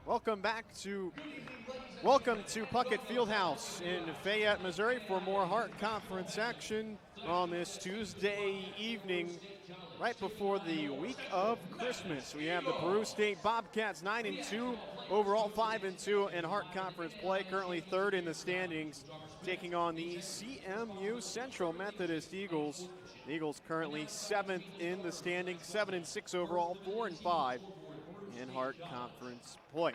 Welcome to Puckett Fieldhouse in Fayette, Missouri for more Heart Conference action on this Tuesday evening, right before the week of Christmas. We have the Peru State Bobcats 9-2, overall 5-2 in Heart Conference play, currently third in the standings, taking on the CMU Central Methodist Eagles. The Eagles currently seventh in the standings, 7-6 overall, 4-5 in Heart Conference play.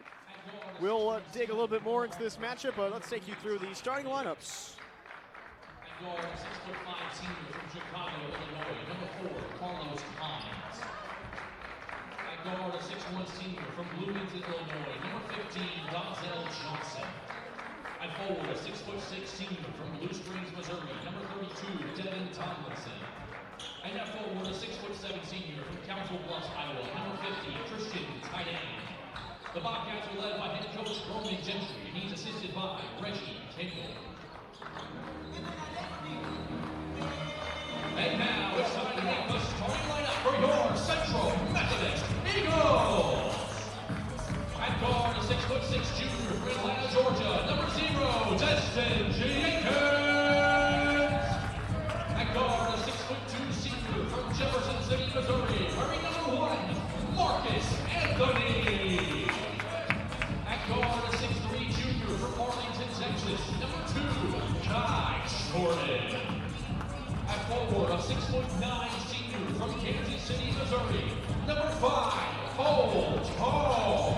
We'll dig a little bit more into this matchup, but let's take you through the starting lineups. At guard, 6'5" senior from Chicago, Illinois, number 4, Carlos Hines. At guard, a 6'1" senior from Bloomington, Illinois, number 15, Donzel Johnson. At forward, a 6'6" senior from Blue Springs, Missouri, number 32, Devin Tomlinson. And at forward, a 6'7" senior from Council Bluffs, Iowa, number 50, Christian Tidane. The Bobcats are led by head coach Roman Gentry, and he's assisted by Reggie Kendall. And now it's time to make the starting lineup for your Central Methodist Eagles. At guard, a 6'6" junior from Atlanta, Georgia, number 0, Destin Jenkins. At guard, a 6'2" senior from Jefferson City, Missouri, wearing number 1, Marcus Anthony. At guard, a 6'3" junior from Arlington, Texas, number 2, Kai Jordan. At forward, a 6'9" senior from Kansas City, Missouri, number 5, Cole Tall.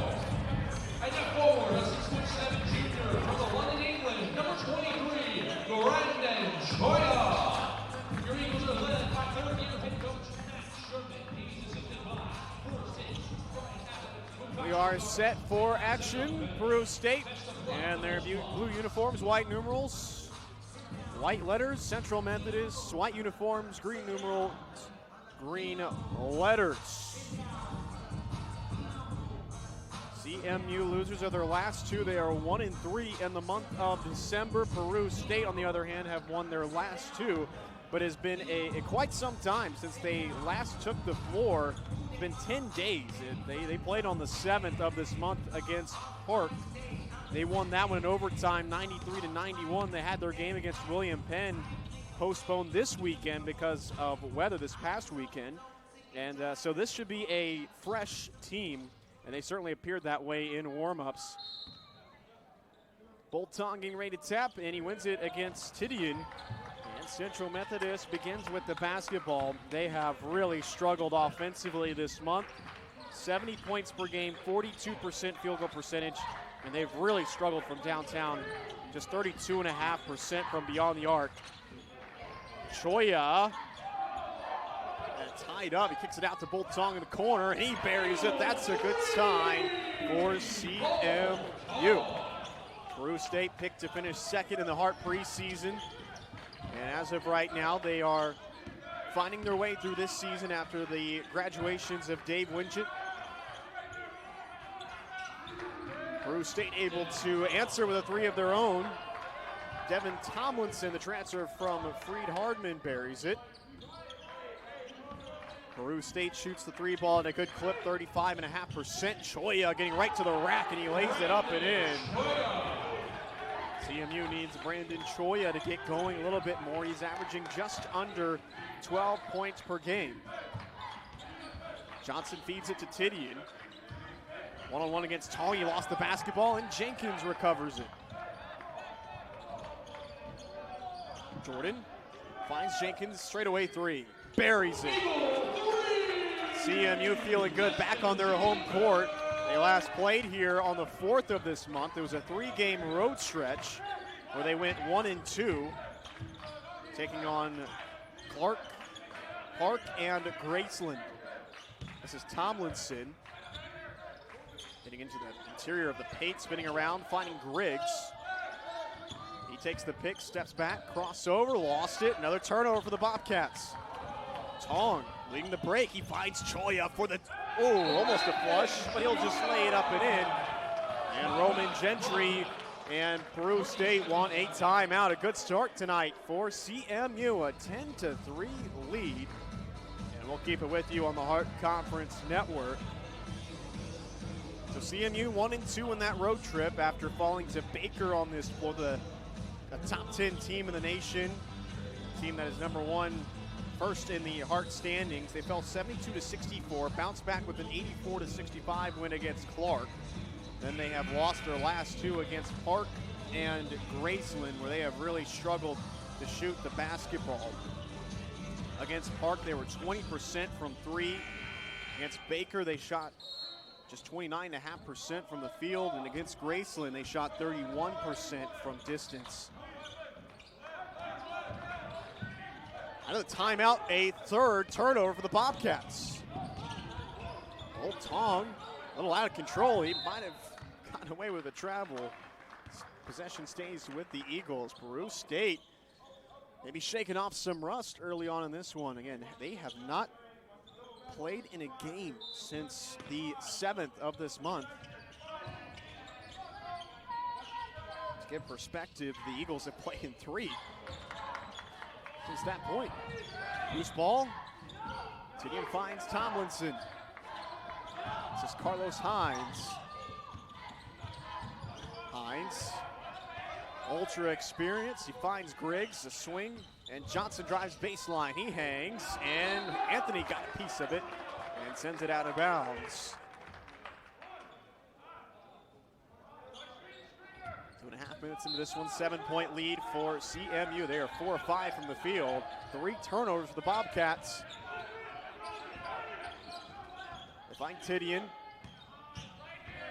And at forward, a 6'7" junior from the London, England, number 23, Brandon Choya. Your Eagles are led by third-year head coach Matt Sherman. He's assisted by We are set for action. Peru State and their blue uniforms, white numerals, white letters. Central Methodist, white uniforms, green numerals, green letters. CMU losers are their last two. They are 1-3 in the month of December. Peru State, on the other hand, have won their last two, but it's been quite some time since they last took the floor. It's been 10 days. They played on the 7th of this month against Park. They won that one in overtime, 93-91. They had their game against William Penn postponed this weekend because of weather this past weekend. And so this should be a fresh team, and they certainly appeared that way in warm-ups. Bolton getting ready to tap, and he wins it against Titian. And Central Methodist begins with the basketball. They have really struggled offensively this month. 70 points per game, 42% field goal percentage, and they've really struggled from downtown, just 32.5% from beyond the arc. Choya, tied up, he kicks it out to Bolton in the corner, and he buries it. That's a good sign for CMU. Peru State picked to finish second in the Hart preseason. And as of right now, they are finding their way through this season after the graduations of Dave Winchett. Peru State able to answer with a three of their own. Devin Tomlinson, the transfer from Freed Hardman, buries it. Peru State shoots the three ball at a good clip, 35.5%. Choya getting right to the rack, and he lays it up and in. CMU needs Brandon Choya to get going a little bit more. He's averaging just under 12 points per game. Johnson feeds it to Titian. One-on-one against Tong. He lost the basketball, and Jenkins recovers it. Jordan finds Jenkins, straightaway three. Buries it. CMU feeling good back on their home court. They last played here on the 4th of this month. It was a 3-game road stretch where they went 1-2, taking on Clark, Park, and Graceland. This is Tomlinson getting into the interior of the paint, spinning around, finding Griggs. He takes the pick, steps back, crossover, lost it. Another turnover for the Bobcats. Tong leading the break. He finds Choya for the, almost a flush, but he'll just lay it up and in. And Roman Gentry and Peru State want a timeout. A good start tonight for CMU, a 10-3 lead. And we'll keep it with you on the Heart Conference Network. So CMU 1-2 in that road trip after falling to Baker on this floor, the top 10 team in the nation, team that is number one, first in the Hart standings. They fell 72-64, bounced back with an 84-65 win against Clark. Then they have lost their last two against Park and Graceland, where they have really struggled to shoot the basketball. Against Park, they were 20% from three. Against Baker, they shot just 29.5% from the field, and against Graceland, they shot 31% from distance. Out of the timeout, a third turnover for the Bobcats. Old Tong, a little out of control. He might have gotten away with a travel. Possession stays with the Eagles. Peru State maybe shaking off some rust early on in this one. Again, they have not played in a game since the 7th of this month. To give perspective, the Eagles have played in 3 since that point. Loose ball. Tinian finds Tomlinson. This is Carlos Hines. Hines, ultra experience. He finds Griggs, a swing, and Johnson drives baseline. He hangs, and Anthony got a piece of it and sends it out of bounds. 2.5 minutes into this one, 7-point lead for CMU. They are 4 of 5 from the field. 3 turnovers for the Bobcats. They find Tinian,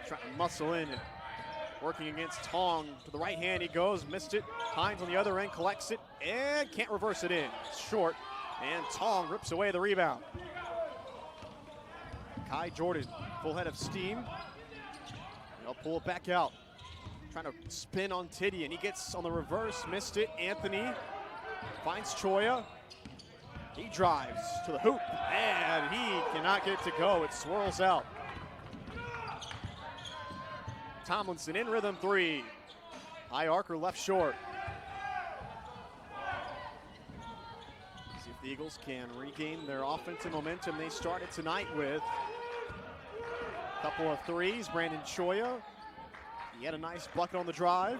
trying to muscle in and working against Tong. To the right hand he goes, missed it. Hines on the other end collects it and can't reverse it in. It's short, and Tong rips away the rebound. Kai Jordan, full head of steam. They'll pull it back out. Trying to spin on Tinian. He gets on the reverse, missed it. Anthony finds Choya. He drives to the hoop, and he cannot get it to go. It swirls out. Tomlinson in rhythm 3. High arcer left short. See if the Eagles can regain their offensive momentum they started tonight with. A couple of threes. Brandon Choya. He had a nice bucket on the drive.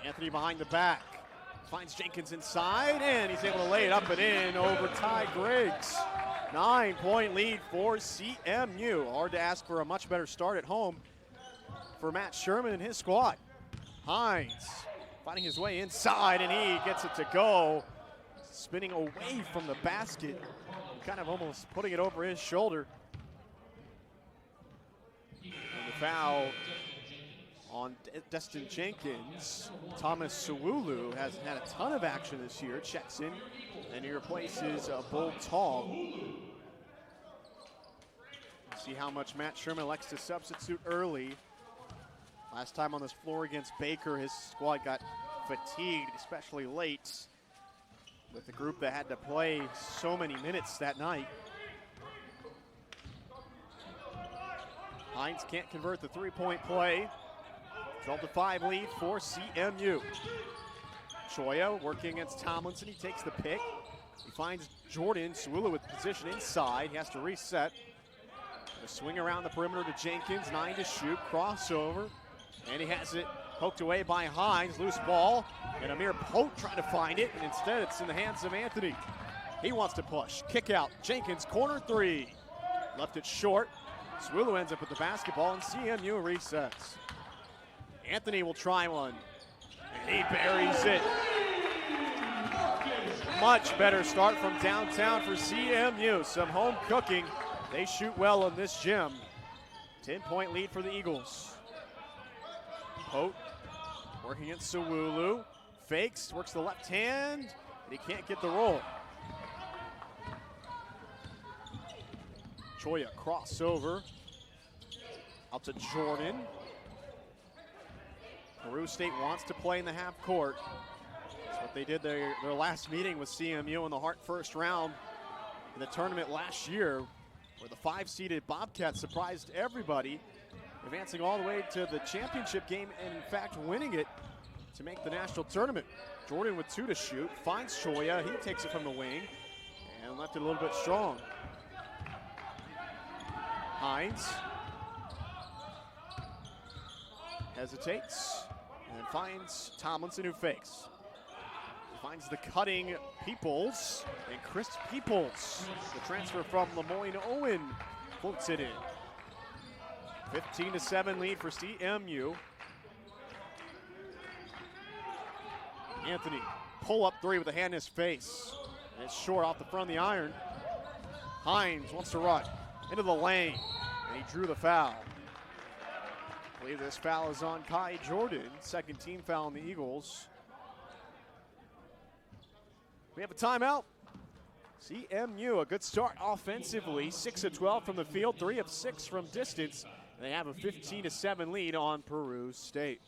Anthony behind the back. Finds Jenkins inside, and he's able to lay it up and in over Ty Griggs. 9-point lead for CMU. Hard to ask for a much better start at home for Matt Sherman and his squad. Hines finding his way inside, and he gets it to go. Spinning away from the basket, kind of almost putting it over his shoulder. And the foul on Destin Jenkins. Thomas Sewulu has had a ton of action this year, checks in, and he replaces Bull Tong. See how much Matt Sherman likes to substitute early. Last time on this floor against Baker, his squad got fatigued, especially late, with the group that had to play so many minutes that night. Hines can't convert the 3-point play. 12-5 lead for CMU. Choya working against Tomlinson. He takes the pick. He finds Jordan. Sewulu with position inside. He has to reset. A swing around the perimeter to Jenkins. 9 to shoot. Crossover. And he has it poked away by Hines. Loose ball. And Amir Pote trying to find it. And instead it's in the hands of Anthony. He wants to push. Kick out. Jenkins, corner 3. Left it short. Sewulu ends up with the basketball, and CMU resets. Anthony will try one, and he buries it. Much better start from downtown for CMU. Some home cooking. They shoot well in this gym. 10-point lead for the Eagles. Pote working against Sewulu. Fakes, works the left hand, but he can't get the roll. Choya crossover out to Jordan. Peru State wants to play in the half court. That's what they did their last meeting with CMU in the Hart first round in the tournament last year, where the 5-seeded Bobcats surprised everybody, advancing all the way to the championship game and in fact winning it to make the national tournament. Jordan with 2 to shoot, finds Choya. He takes it from the wing and left it a little bit strong. Hines hesitates and finds Tomlinson, who fakes. Finds the cutting Peoples, and Chris Peoples, the transfer from Lemoyne Owen, floats it in. 15-7 lead for CMU. Anthony, pull up three with a hand in his face. And it's short off the front of the iron. Hines wants to run into the lane, and he drew the foul. I believe this foul is on Kai Jordan, second team foul on the Eagles. We have a timeout. CMU, a good start offensively. 6 of 12 from the field, 3 of 6 from distance. They have a 15-7 lead on Peru State.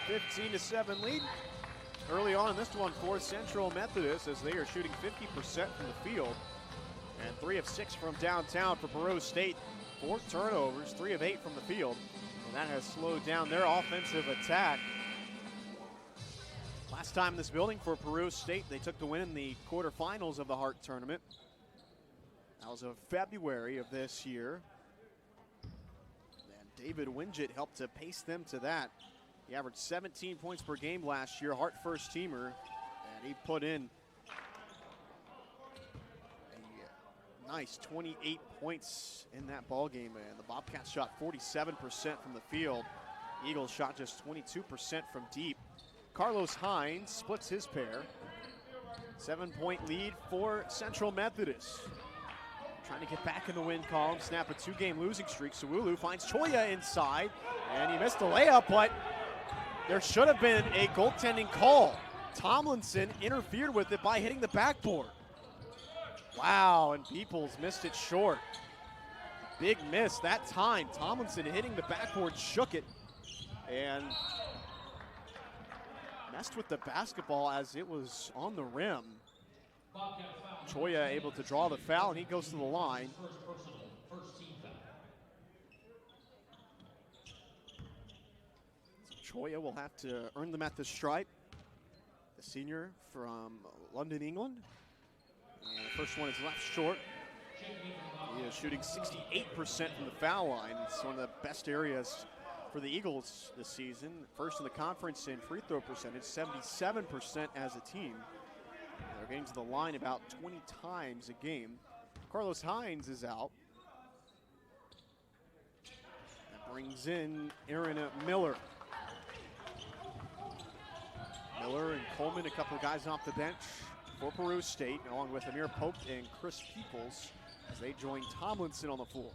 (15-7) lead. Early on in this one for Central Methodist, as they are shooting 50% from the field and 3 of 6 from downtown. For Peru State, 4 turnovers, 3 of 8 from the field, and that has slowed down their offensive attack. Last time in this building for Peru State, they took the win in the quarterfinals of the Hart Tournament. That was in February of this year. And David Wingett helped to pace them to that. He averaged 17 points per game last year, Hart first teamer, and he put in a nice 28 points in that ball game. And the Bobcats shot 47% from the field. Eagles shot just 22% from deep. Carlos Hines splits his pair. 7-point lead for Central Methodist. Trying to get back in the win column, snap a 2-game losing streak. Suwulu finds Choya inside, and he missed the layup, but there should have been a goaltending call. Tomlinson interfered with it by hitting the backboard. Wow, and Peoples missed it short. Big miss that time. Tomlinson hitting the backboard shook it and messed with the basketball as it was on the rim. Choya able to draw the foul, and he goes to the line. Choya will have to earn them at the stripe. The senior from London, England. And the first one is left short. He is shooting 68% from the foul line. It's one of the best areas for the Eagles this season. First in the conference in free throw percentage, 77% as a team. They're getting to the line about 20 times a game. Carlos Hines is out. That brings in Aaron Miller. Miller and Coleman, a couple of guys off the bench for Peru State, along with Amir Pope and Chris Peoples, as they join Tomlinson on the floor.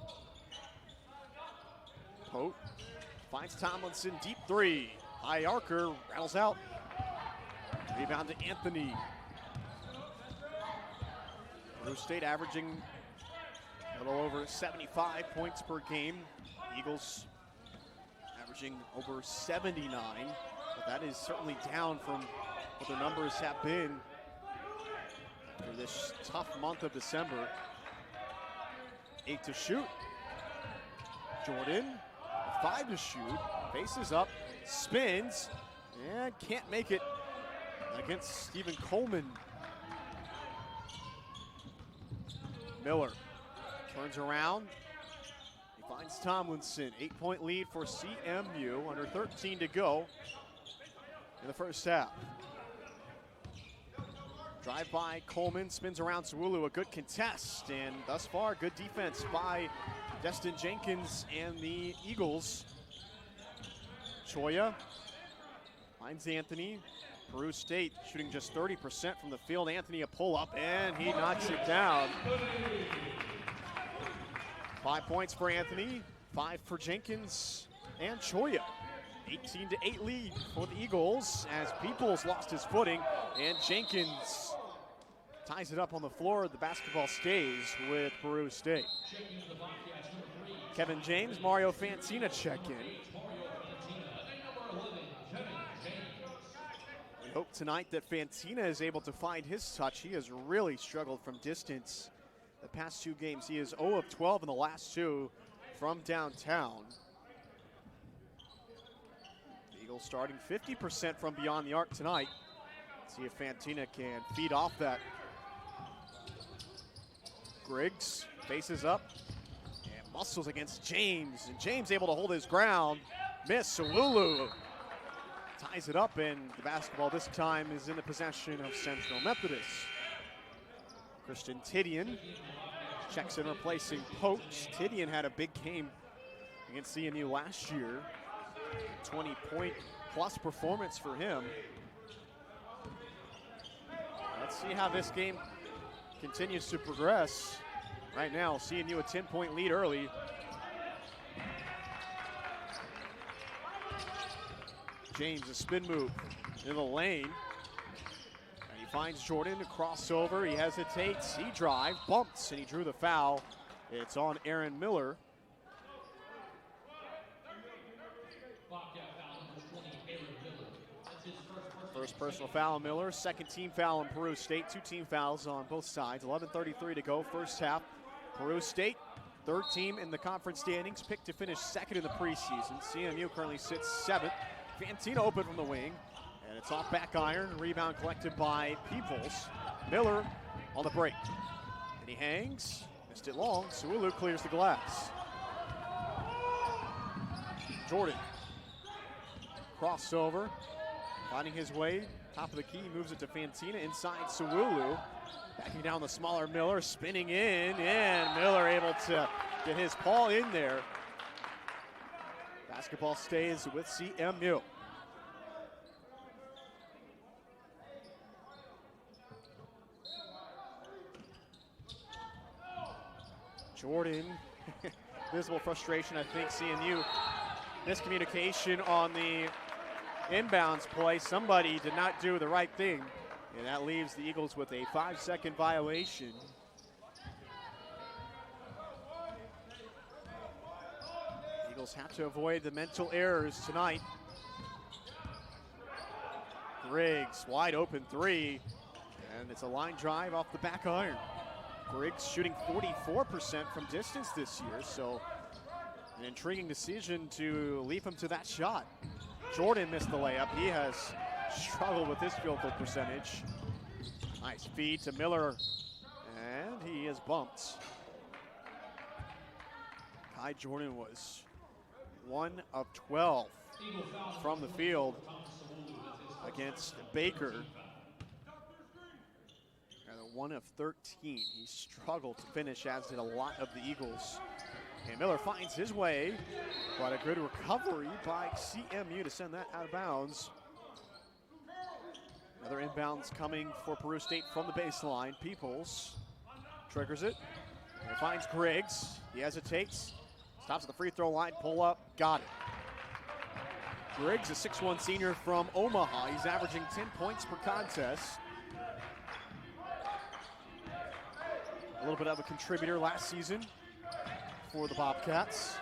Pope finds Tomlinson, deep three. High archer, rattles out. Rebound to Anthony. Peru State averaging a little over 75 points per game. Eagles averaging over 79. But that is certainly down from what their numbers have been for this tough month of December. 8 to shoot. Jordan, 5 to shoot. Faces up, spins, and can't make it against Stephen Coleman. Miller turns around. He finds Tomlinson. 8-point lead for CMU. Under 13 to go in the first half. Drive by Coleman, spins around Suwulu, a good contest, and thus far, good defense by Destin Jenkins and the Eagles. Choya Finds Anthony. Peru State shooting just 30% from the field. Anthony a pull-up, and he knocks it down. 5 points for Anthony, 5 for Jenkins and Choya. 18-8 lead for the Eagles as Peoples lost his footing, and Jenkins ties it up on the floor. The basketball stays with Peru State. Kevin James, Mario Fantina check in. We hope tonight that Fantina is able to find his touch. He has really struggled from distance the past 2 games. He is 0 of 12 in the last 2 from downtown. The Eagles starting 50% from beyond the arc tonight. See if Fantina can feed off that. Griggs faces up and muscles against James, and James able to hold his ground. Miss. Sawulu ties it up, and the basketball this time is in the possession of Central Methodist. Christian Tidian checks in, replacing Poach. Tidian had a big game against CMU last year. 20-point plus performance for him. Let's see how this game continues to progress. Right now, CMU a 10-point lead early. James, a spin move in the lane. And he finds Jordan to crossover. He hesitates, he drives, bumps, and he drew the foul. It's on Aaron Miller. First personal foul on Miller, second team foul on Peru State. 2 team fouls on both sides. 11:33 to go, first half. Peru State, 3rd team in the conference standings, picked to finish 2nd in the preseason. CMU currently sits 7th. Fantina open from the wing, and it's off back iron. Rebound collected by Peoples. Miller on the break, and he hangs. Missed it long. Sawulu clears the glass. Jordan, crossover. Finding his way, top of the key, moves it to Fantina inside Sawulu. Backing down the smaller Miller, spinning in, and Miller able to get his paw in there. Basketball stays with CMU. Jordan, visible frustration, I think. CMU miscommunication on the inbounds play. Somebody did not do the right thing, and that leaves the Eagles with a 5-second violation. Eagles have to avoid the mental errors tonight. Griggs, wide open 3, and it's a line drive off the back iron. Griggs shooting 44% from distance this year, so an intriguing decision to leave him to that shot. Jordan missed the layup. He has struggled with his field goal percentage. Nice feed to Miller, and he is bumped. Kai Jordan was 1 of 12 from the field against Baker. And 1 of 13. He struggled to finish, as did a lot of the Eagles. And Miller finds his way, but a good recovery by CMU to send that out of bounds. Another inbounds coming for Peru State from the baseline. Peoples triggers it and finds Griggs. He hesitates, stops at the free throw line, pull up, got it. Griggs, a 6'1" senior from Omaha. He's averaging 10 points per contest. A little bit of a contributor last season for the Bobcats.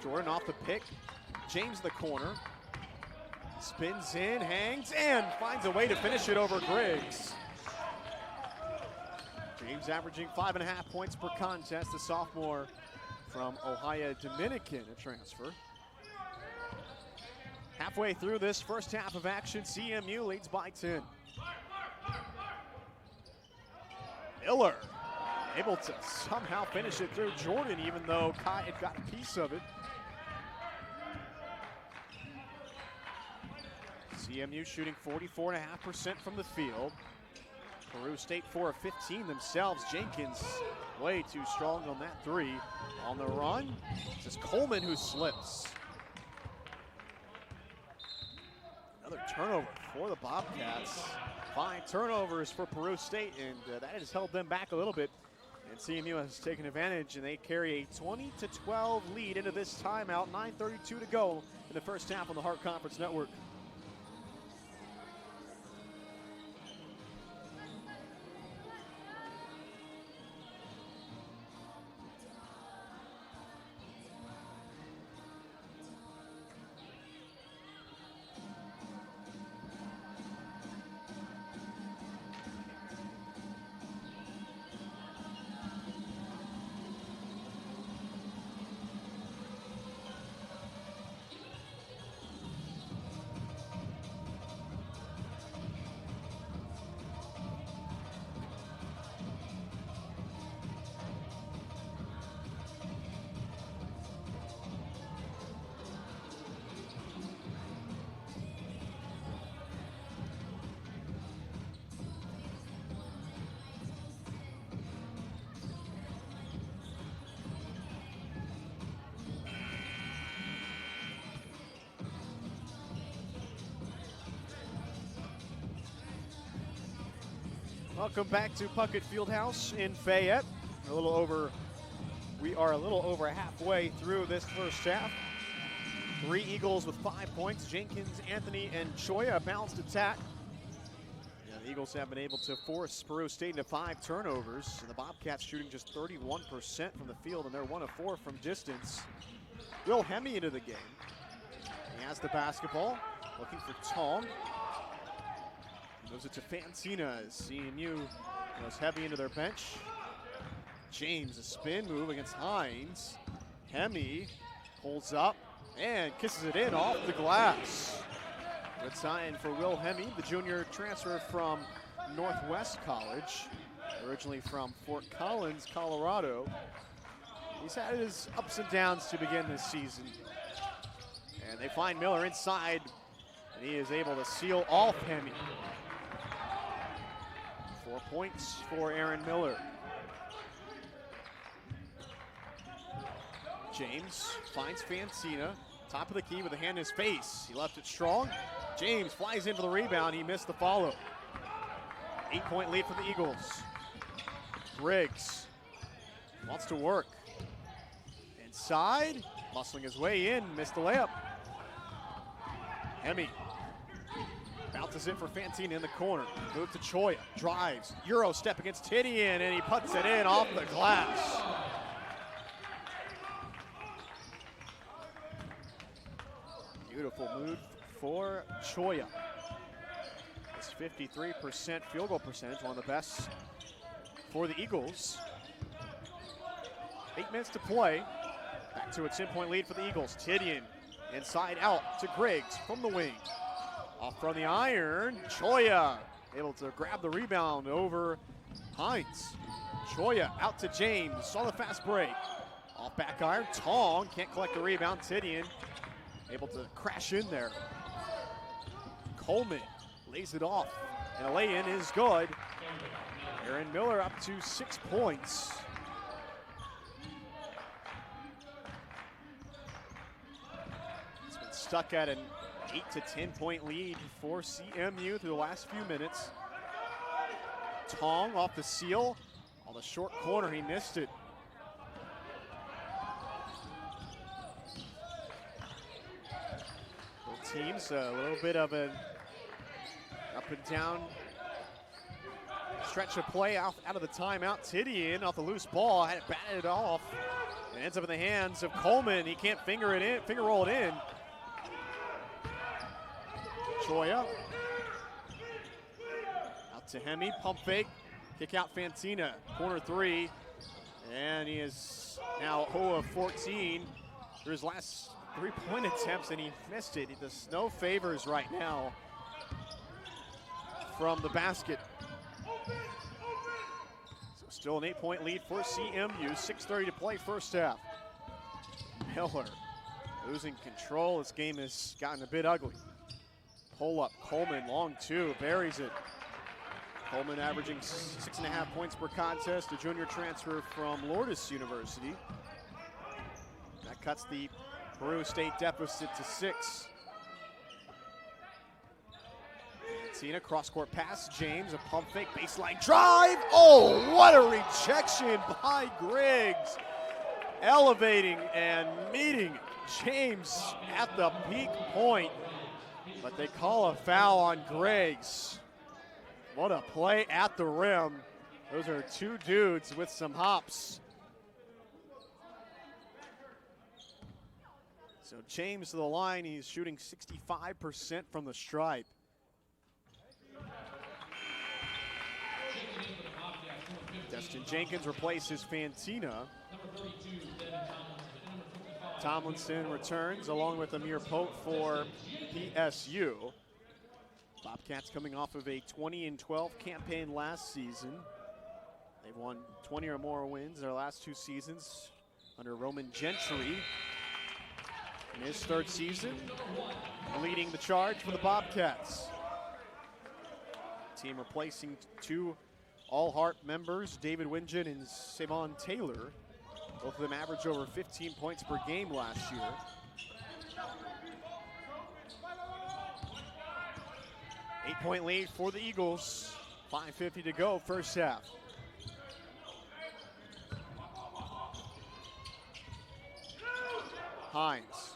Jordan off the pick. James in the corner. Spins in, hangs, and finds a way to finish it over Griggs. James averaging 5.5 points per contest, the sophomore from Ohio Dominican, a transfer. Halfway through this first half of action, CMU leads by 10. Miller able to somehow finish it through Jordan, even though Kai had got a piece of it. CMU shooting 44.5% from the field. Peru State 4 of 15 themselves. Jenkins way too strong on that 3. On the run, it's Coleman who slips. turnover for the Bobcats. 5 turnovers for Peru State, and that has held them back a little bit. And CMU has taken advantage, and they carry a 20-12 lead into this timeout. 9:32 to go in the first half on the Hart Conference Network. Welcome back to Puckett Fieldhouse in Fayette. We are a little over halfway through this first half. 3 Eagles with 5 points. Jenkins, Anthony, and Choya, a balanced attack. And the Eagles have been able to force Peru State into 5 turnovers. And the Bobcats shooting just 31% from the field, and they're 1 of 4 from distance. Will Hemme into the game. He has the basketball, looking for Tong. Moves it to Fancina as CMU goes heavy into their bench. James, a spin move against Hines. Hemme pulls up and kisses it in off the glass. Good sign for Will Hemme, the junior transfer from Northwest College, originally from Fort Collins, Colorado. He's had his ups and downs to begin this season. And they find Miller inside, and he is able to seal off Hemme. 4 points for Aaron Miller. James finds Fancina, top of the key with a hand in his face. He left it strong. James flies in for the rebound. He missed the follow. 8-point lead for the Eagles. Griggs wants to work. Inside, muscling his way in, missed the layup. Hemme bounces it for Fancina in the corner. Move to Choya, drives, Euro step against Titian, and he puts it in off the glass. Beautiful move for Choya. It's 53% field goal percentage, one of the best for the Eagles. 8 minutes to play. Back to a 10-point lead for the Eagles. Titian inside out to Griggs from the wing. Off from the iron, Choya able to grab the rebound over Hines. Choya out to James, saw the fast break. Off back iron, Tong can't collect the rebound. Titian able to crash in there. Coleman lays it off, and a lay-in is good. Aaron Miller up to 6 points. It's been stuck at an 8 to 10-point lead for CMU through the last few minutes. Tong off the seal. On the short corner, he missed it. Both teams, a little bit of an up and down stretch of play out of the timeout. Titian off the loose ball, had it batted off. It ends up in the hands of Coleman. He can't finger roll it in. Choya out to Hemme, pump fake, kick out Fancina, corner 3, and he is now 0 of 14 through his last 3-point attempts, and he missed it. He does no favors right now from the basket. So still an 8-point lead for CMU, 6:30 to play first half. Miller losing control. This game has gotten a bit ugly. Pull up, Coleman, long 2, buries it. Coleman averaging 6.5 points per contest, a junior transfer from Lourdes University. That cuts the Peru State deficit to 6. Fantina, cross-court pass, James, a pump fake, baseline drive. Oh, what a rejection by Griggs. Elevating and meeting James at the peak point, but they call a foul on Griggs. What a play at the rim. Those are two dudes with some hops. So James to the line, he's shooting 65% from the stripe. Destin Jenkins replaces Fantina. Tomlinson returns along with Amir Pope for PSU. Bobcats coming off of a 20-12 campaign last season. They've won 20 or more wins their last two seasons under Roman Gentry. In his third season, leading the charge for the Bobcats. Team replacing two All-Heart members, David Wingen and Savon Taylor. Both of them averaged over 15 points per game last year. Eight-point lead for the Eagles. 5:50 to go, first half. Hines,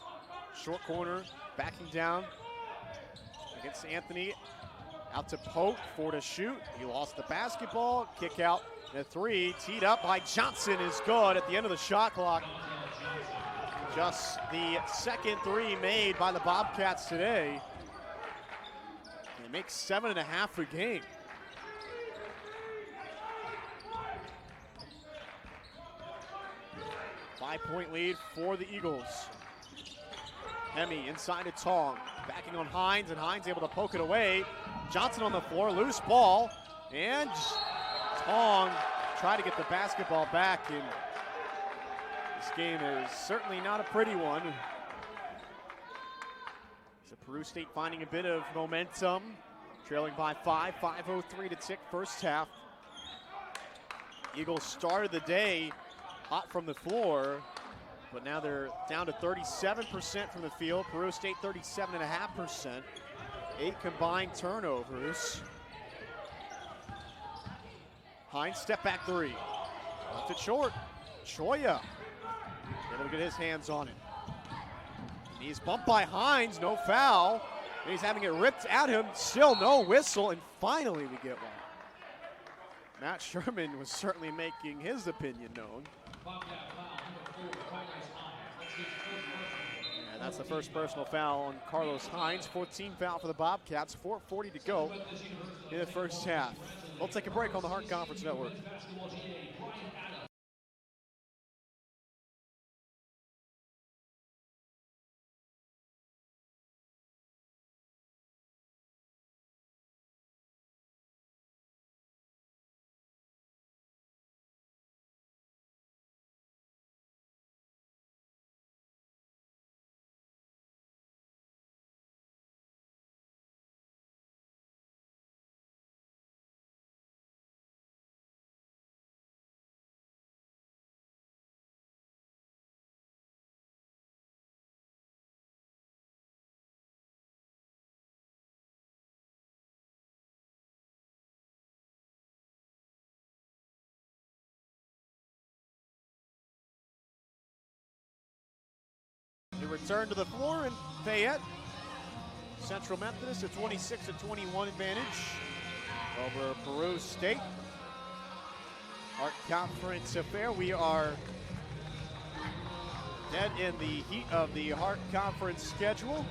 short corner, backing down against Anthony. Out to Pope, 4 to shoot. He lost the basketball, kick out. The three teed up by Johnson is good at the end of the shot clock. Just the second three made by the Bobcats today. They make 7.5 a game. Five-point lead for the Eagles. Hemi inside to Tong, backing on Hines, and Hines able to poke it away. Johnson on the floor, loose ball, and Tong tried to get the basketball back, and this game is certainly not a pretty one. So Peru State finding a bit of momentum, trailing by 5, 5:03 to tick first half. Eagles started the day hot from the floor, but now they're down to 37% from the field. Peru State 37.5%. 8 combined turnovers. Hines, step back three. Left it short. Choya able to get his hands on it. He's bumped by Hines, no foul. And he's having it ripped at him, still no whistle, and finally we get one. Matt Sherman was certainly making his opinion known. And that's the first personal foul on Carlos Hines. 14th foul for the Bobcats. 4:40 to go in the first half. We'll take a break on the Hart Conference Network. To return to the floor in Fayette. Central Methodist a 26-21 advantage over Peru State. Hart Conference affair. We are dead in the heat of the Hart Conference schedule.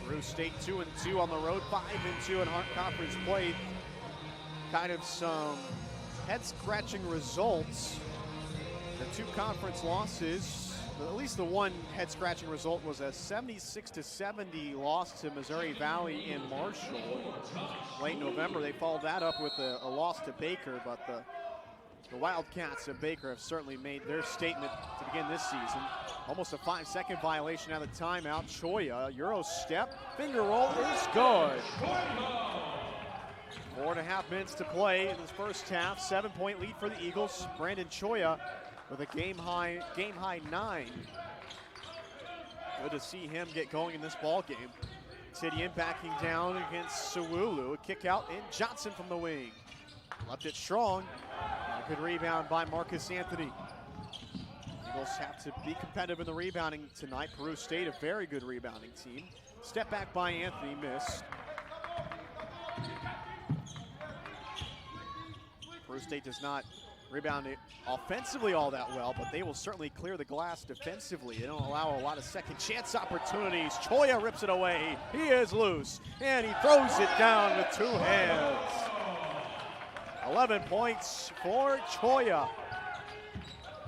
Peru State 2-2 on the road, 5-2 in Hart Conference play. Kind of some head-scratching results. The two conference losses, at least the one head-scratching result was a 76-70 loss to Missouri Valley in Marshall. Late November, they followed that up with a loss to Baker, but the Wildcats of Baker have certainly made their statement to begin this season. Almost a 5-second violation out of the timeout. Choya, Euro step, finger roll is good. 4.5 minutes to play in this first half. 7-point lead for the Eagles. Brandon Choya with a game high 9. Good to see him get going in this ball game. City backing down against Sawulu. A kick out in Johnson from the wing. Left it strong. A good rebound by Marcus Anthony. Eagles have to be competitive in the rebounding tonight. Peru State, a very good rebounding team. Step back by Anthony, missed. Peru State does not rebound it offensively all that well, but they will certainly clear the glass defensively. They don't allow a lot of second chance opportunities. Choya rips it away. He is loose, and he throws it down with two hands. 11 points for Choya.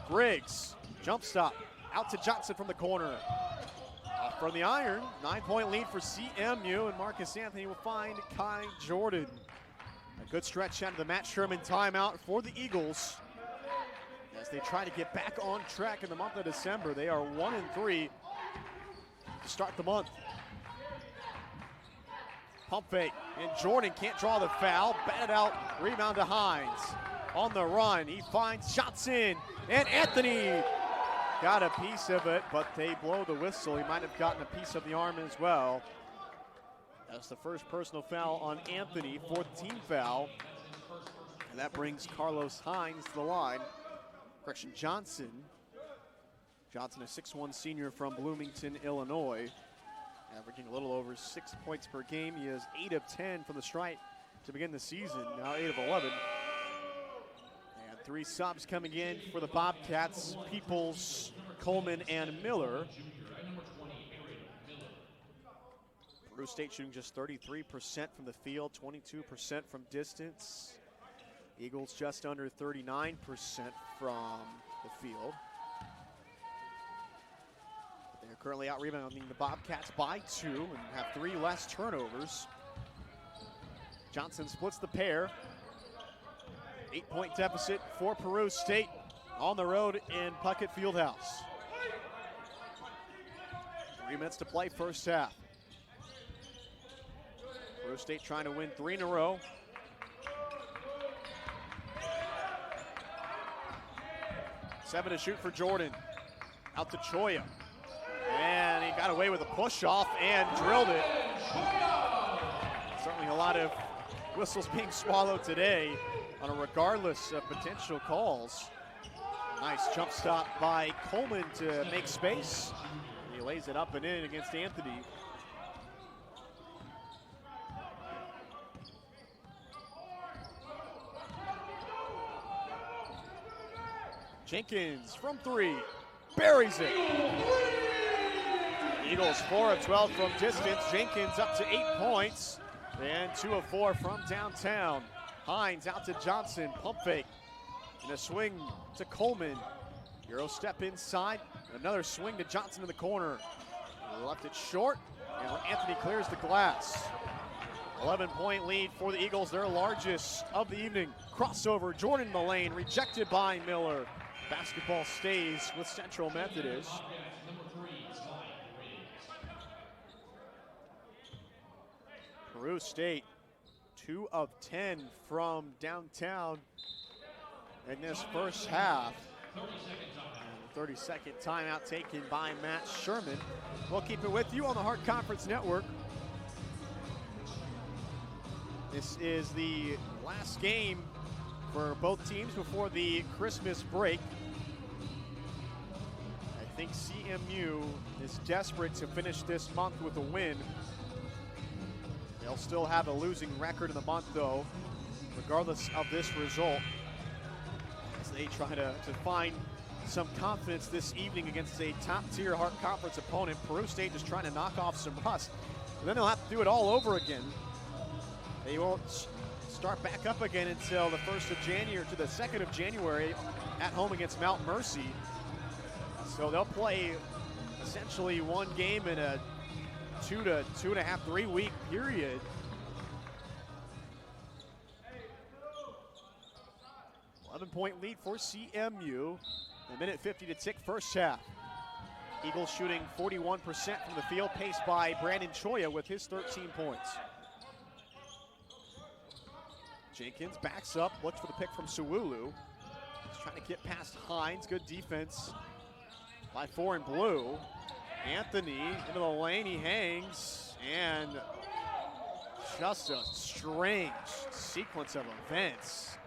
Griggs, jump stop, out to Johnson from the corner. From the iron, 9-point lead for CMU, and Marcus Anthony will find Kai Jordan. A good stretch out of the Matt Sherman timeout for the Eagles as they try to get back on track in the month of December. They are 1-3 to start the month. Pump fake, and Jordan can't draw the foul. Batted out, rebound to Hines. On the run, he finds Johnson, and Anthony got a piece of it, but they blow the whistle. He might have gotten a piece of the arm as well. That's the first personal foul on Anthony, fourth team foul. And that brings Carlos Hines to the line. Correction, Johnson. Johnson, a 6'1" senior from Bloomington, Illinois. Averaging a little over 6 points per game. He is 8 of 10 from the stripe to begin the season, now 8 of 11. And 3 subs coming in for the Bobcats: Peoples, Coleman, and Miller. Peru State shooting just 33% from the field, 22% from distance. Eagles just under 39% from the field. They're currently out rebounding the Bobcats by 2 and have 3 less turnovers. Johnson splits the pair. 8-point deficit for Peru State on the road in Puckett Fieldhouse. 3 minutes to play, first half. Peru State trying to win 3 in a row. Seven to shoot for Jordan. Out to Choya. And he got away with a push-off and drilled it. Certainly a lot of whistles being swallowed today on a regardless of potential calls. Nice jump stop by Coleman to make space. He lays it up and in against Anthony. Jenkins from 3, buries it. Eagles 4 of 12 from distance. Jenkins up to 8 points, and 2 of 4 from downtown. Hines out to Johnson, pump fake, and a swing to Coleman. Euro step inside, another swing to Johnson in the corner. He left it short, and Anthony clears the glass. 11-point lead for the Eagles, their largest of the evening. Crossover, Jordan in the lane, rejected by Miller. Basketball stays with Central Methodist. Peru State, 2 of 10 from downtown in this first half. And the 30-second timeout taken by Matt Sherman. We'll keep it with you on the Hart Conference Network. This is the last game for both teams before the Christmas break. I think CMU is desperate to finish this month with a win. They'll still have a losing record in the month, though, regardless of this result, as they try to find some confidence this evening against a top-tier Hart Conference opponent. Peru State just trying to knock off some rust, and then they'll have to do it all over again. They won't start back up again until the 1st of January to the 2nd of January at home against Mount Mercy. So they'll play essentially one game in a 2 to 2.5, 3 week period. Point lead for CMU. A minute 50 to tick, first half. Eagles shooting 41% from the field, paced by Brandon Choya with his 13 points. Jenkins backs up, looks for the pick from Sawulu. He's trying to get past Hines, good defense by 4 in blue. Anthony into the lane, he hangs, And just a strange sequence of events.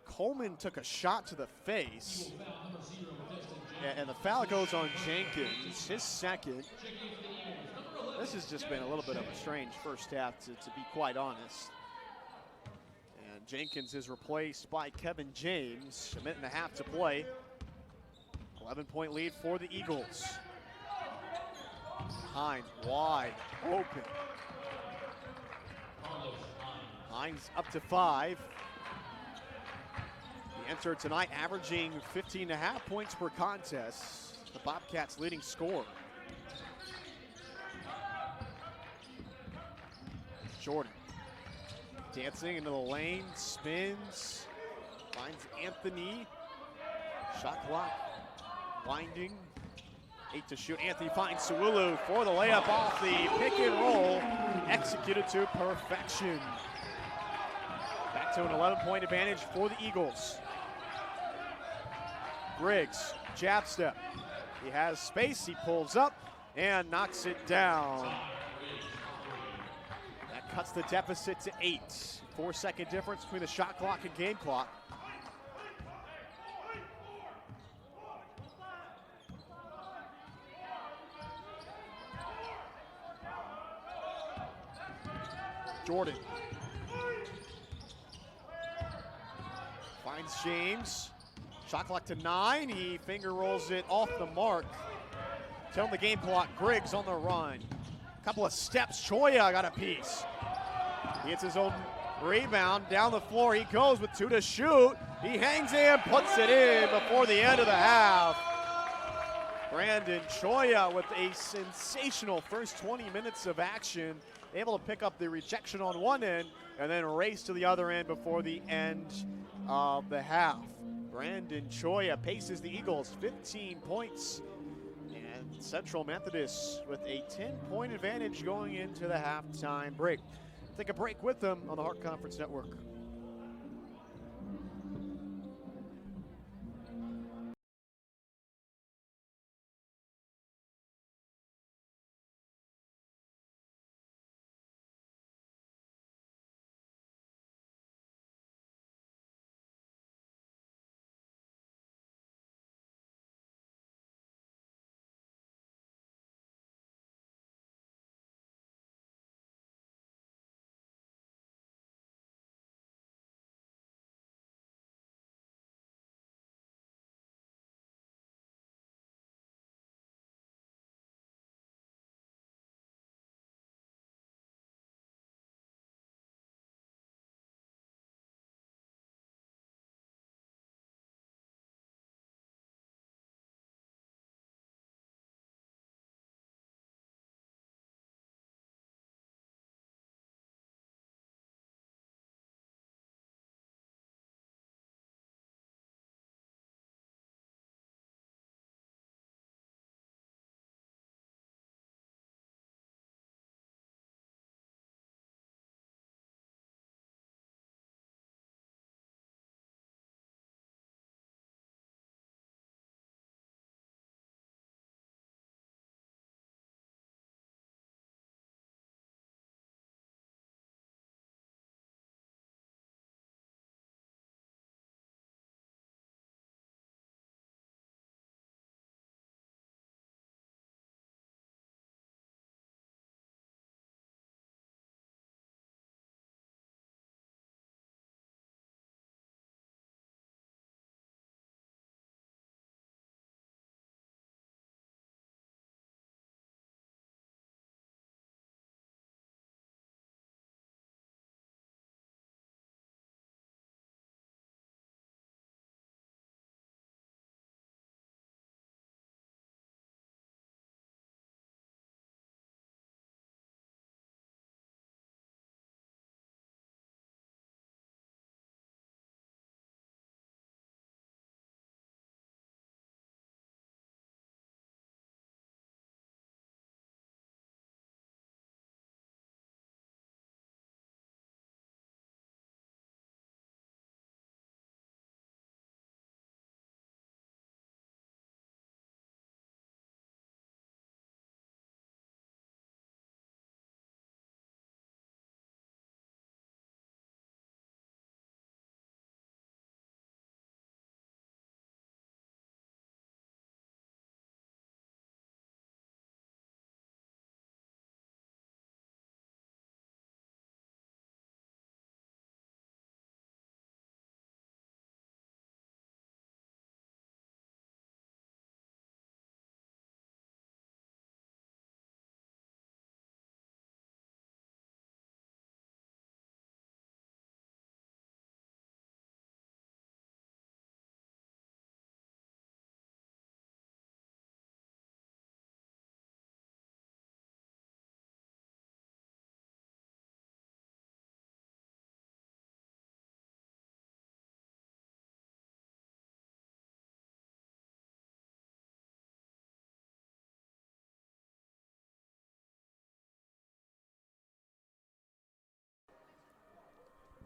Coleman took a shot to the face. And the foul goes on Jenkins, his second. This has just been a little bit of a strange first half, to be quite honest. And Jenkins is replaced by Kevin James. A minute and a half to play. 11-point lead for the Eagles. Hines wide open. Hines up to 5. He entered tonight averaging 15.5 points per contest. The Bobcats' leading scorer. Jordan dancing into the lane, spins, finds Anthony. Shot clock winding. 8 to shoot. Anthony finds Suwulu for the layup off the pick and roll. Executed to perfection. Back to an 11-point advantage for the Eagles. Griggs, jab step. He has space, he pulls up and knocks it down. That cuts the deficit to 8. 4-second difference between the shot clock and game clock. Jordan finds James. Shot clock to 9. He finger rolls it off the mark. Telling the game clock, Griggs on the run. Couple of steps, Choya got a piece. He hits his own rebound. Down the floor he goes with 2 to shoot. He hangs in, puts it in before the end of the half. Brandon Choya with a sensational first 20 minutes of action. Able to pick up the rejection on one end and then race to the other end before the end of the half. Brandon Choya paces the Eagles 15 points. And Central Methodist with a 10-point advantage going into the halftime break. Take a break with them on the Hart Conference Network.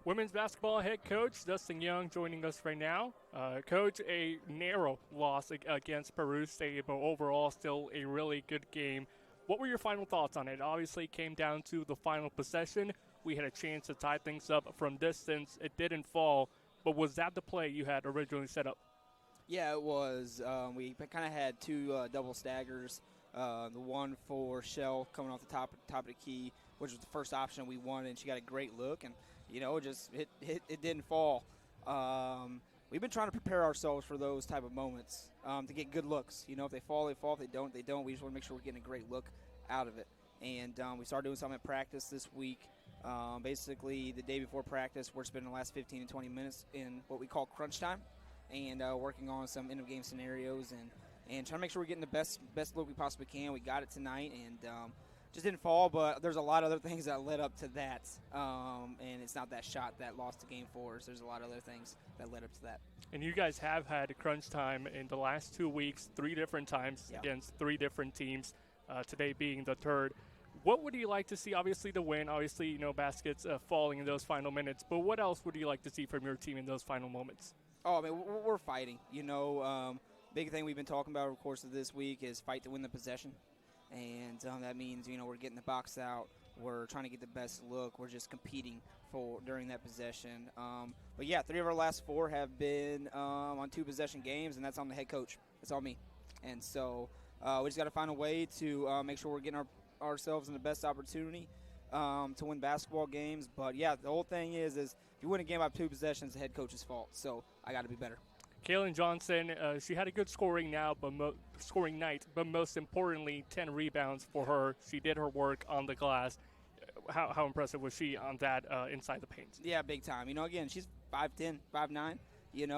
Women's basketball head coach Dustin Young joining us right now. Coach, a narrow loss against Peru State, but overall still a really good game. What were your final thoughts on it? Obviously, it came down to the final possession. We had a chance to tie things up from distance. It didn't fall, but was that the play you had originally set up? Yeah, it was. We kind of had two double staggers. The one for Shell coming off the top of the key, which was the first option we wanted, and she got a great look, and it didn't fall. We've been trying to prepare ourselves for those type of moments to get good looks. If they fall, they fall. If they don't, they don't. We just want to make sure we're getting a great look out of it. And we started doing something at practice this week. Basically, the day before practice, we're spending the last 15 to 20 minutes in what we call crunch time, and working on some end-of-game scenarios and trying to make sure we're getting the best look we possibly can. We got it tonight, and just didn't fall, but there's a lot of other things that led up to that. And it's not that shot that lost the game for us. There's a lot of other things that led up to that. And you guys have had crunch time in the last 2 weeks, 3 different times against 3 different teams, today being the third. What would you like to see? Obviously the win, obviously, baskets falling in those final minutes, but what else would you like to see from your team in those final moments? Oh, I mean, we're fighting. Big thing we've been talking about over the course of this week is fight to win the possession. And that means, we're getting the box out. We're trying to get the best look. We're just competing during that possession. But, yeah, 3 of our last 4 have been on 2 possession games, and that's on the head coach. It's on me. And so we just got to find a way to make sure we're getting ourselves in the best opportunity to win basketball games. But, yeah, the whole thing is if you win a game by 2 possessions, the head coach's fault. So I got to be better. Kaylin Johnson, she had a good scoring night, but most importantly, 10 rebounds for her. She did her work on the glass. How impressive was she on that inside the paint? Yeah, big time. Again, she's 5'10", 5'9".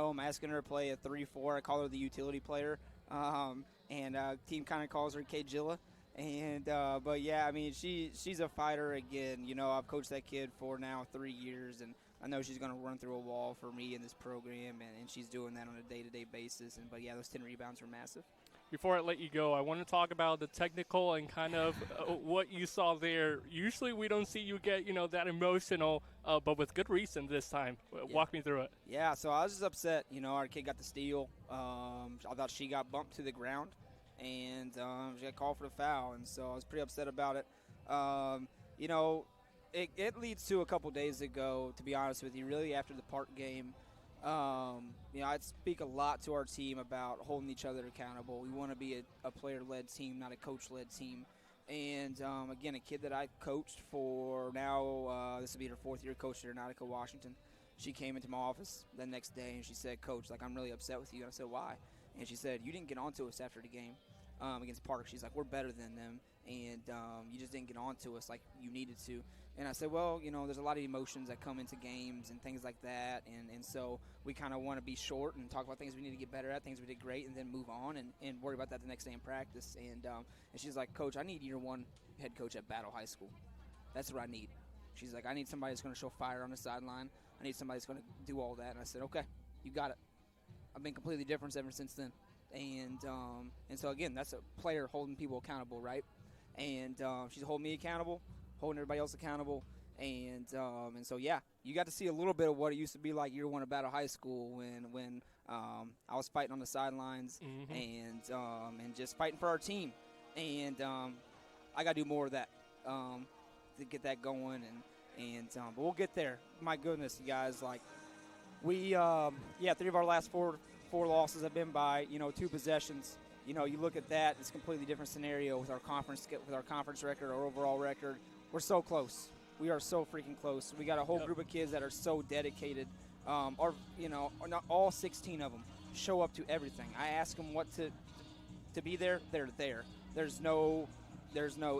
I'm asking her to play a 3-4. I call her the utility player, and team kind of calls her K-Jilla. And but yeah, I mean, she's a fighter again. I've coached that kid for now 3 years, and I know she's going to run through a wall for me in this program, and she's doing that on a day-to-day basis. But, yeah, those 10 rebounds were massive. Before I let you go, I want to talk about the technical and kind of what you saw there. Usually we don't see you get, that emotional, but with good reason this time. Walk me through it. Yeah, so I was just upset. Our kid got the steal. I thought she got bumped to the ground, and she got called for the foul. And so I was pretty upset about it. It leads to a couple days ago, to be honest with you, really after the Park game. I'd speak a lot to our team about holding each other accountable. We want to be a player-led team, not a coach-led team. And, again, a kid that I coached for now, this will be her 4th year coaching at Nautica, Washington. She came into my office the next day, and she said, Coach, I'm really upset with you. And I said, why? And she said, you didn't get on to us after the game against Park. She's like, we're better than them, and you just didn't get on to us like you needed to. And I said, well, there's a lot of emotions that come into games and things like that, and so we kind of want to be short and talk about things we need to get better at, things we did great, and then move on and worry about that the next day in practice. And she's like, Coach, I need year 1 head coach at Battle High School. That's what I need. She's like, I need somebody that's going to show fire on the sideline. I need somebody that's going to do all that. And I said, okay, you got it. I've been completely different ever since then. And so, again, that's a player holding people accountable, right? And she's holding me accountable, holding everybody else accountable. And so, yeah, you got to see a little bit of what it used to be like year 1 of Battle High School when I was fighting on the sidelines and just fighting for our team. And I got to do more of that to get that going. But we'll get there. My goodness, you guys, we 3 of our last four losses have been by 2 possessions. You look at that, it's a completely different scenario with our conference record, our overall record. We're so close. We are so freaking close. We got a whole group of kids that are so dedicated. Not all 16 of them show up to everything. I ask them what to be there. They're there. There's no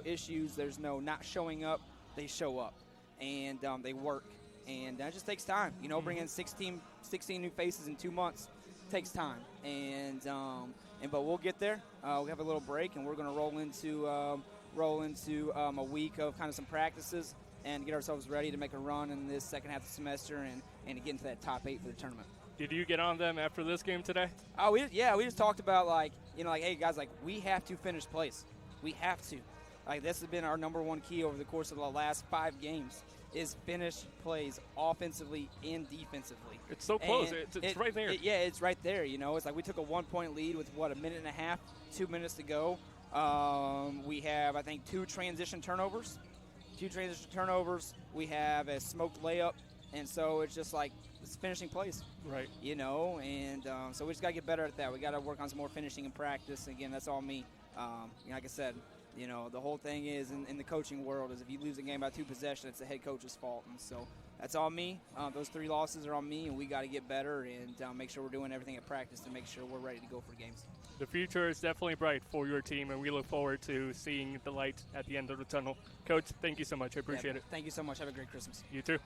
issues. There's no not showing up. They show up, and they work. And that just takes time. Bringing 16 new faces in 2 months takes time. But we'll get there. We have a little break, and we're going to roll into a week of kind of some practices and get ourselves ready to make a run in this second half of the semester and get into that top 8 for the tournament. Did you get on them after this game today? Oh, we just talked about hey guys, we have to finish place. We have to. This has been our number 1 key over the course of the last 5 games. is finish plays offensively and defensively. It's so close. And It's right there. Yeah, it's right there. You know, it's like we took a 1-point lead with, what, a minute and a half, 2 minutes to go. We have, I think, 2 transition turnovers. We have a smoked layup. And so it's just like it's finishing plays. Right. You know, and so we just got to get better at that. We got to work on some more finishing in practice. Again, that's all me. Like I said, you know, the whole thing is in the coaching world is if you lose a game by 2 possessions, it's the head coach's fault. And so that's all me. Those 3 losses are on me, and we got to get better and make sure we're doing everything at practice to make sure we're ready to go for games. The future is definitely bright for your team, and we look forward to seeing the light at the end of the tunnel. Coach, thank you so much. I appreciate it. Thank you so much. Have a great Christmas. You too.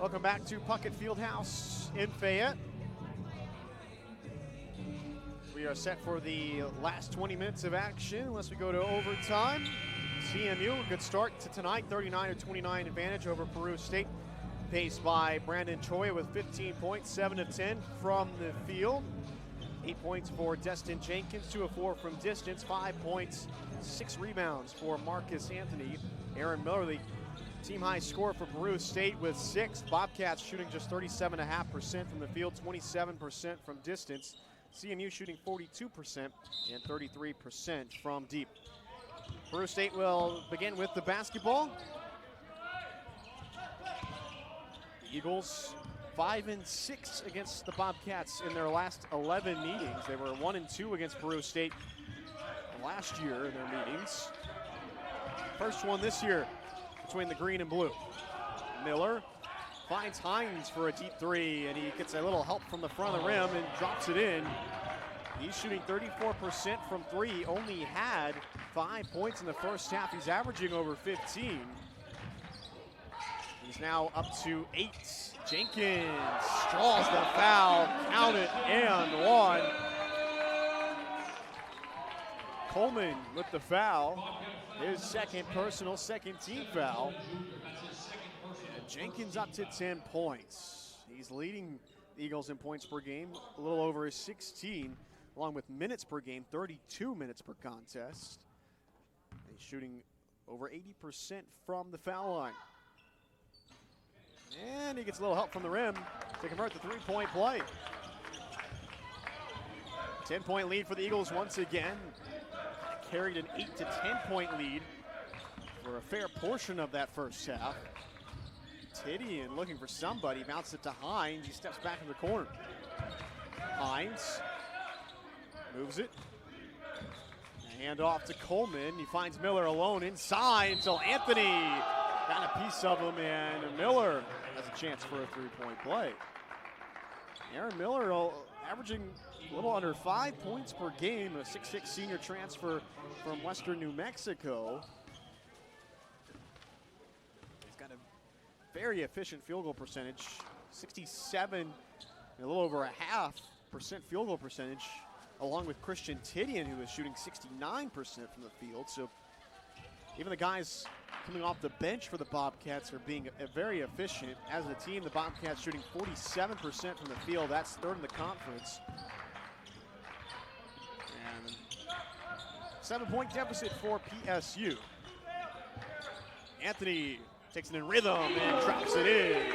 Welcome back to Puckett Fieldhouse in Fayette. We are set for the last 20 minutes of action unless we go to overtime. CMU, a good start to tonight, 39-29 advantage over Peru State. Paced by Brandon Choi with 15 points, 7 of 10 from the field. 8 points for Destin Jenkins, 2 of 4 from distance, 5 points, 6 rebounds for Marcus Anthony. Aaron Miller, the team high score for Peru State with 6. Bobcats shooting just 37.5% from the field, 27% from distance. CMU shooting 42% and 33% from deep. Peru State will begin with the basketball. The Eagles 5-6 against the Bobcats in their last 11 meetings. They were 1-2 against Peru State last year in their meetings. First one this year between the green and blue. Miller finds Hines for a deep three, and he gets a little help from the front of the rim and drops it in. He's shooting 34% from three, only had 5 points in the first half. He's averaging over 15. He's now up to 8. Jenkins draws the foul, count it, and one. Coleman with the foul, his second personal, second team foul. And Jenkins up to 10 points. He's leading the Eagles in points per game, a little over 16, along with minutes per game, 32 minutes per contest. He's shooting over 80% from the foul line. And he gets a little help from the rim to convert the three-point play. 10-point lead for the Eagles once again. Carried an 8 to 10-point lead for a fair portion of that first half. Tidian looking for somebody, bounces it to Hines. He steps back in the corner. Hines moves it. Hand off to Coleman. He finds Miller alone inside until Anthony got a piece of him, and Miller has a chance for a three-point play. Aaron Miller averaging a little under 5 points per game, a 6'6" senior transfer from Western New Mexico. He's got a very efficient field goal percentage, 67 and a little over a half% field goal percentage, along with Christian Tidian, who is shooting 69% from the field. So even the guys coming off the bench for the Bobcats are being very efficient. As a team, the Bobcats shooting 47% from the field. That's third in the conference. And 7-point deficit for PSU. Anthony takes it in rhythm and drops it in.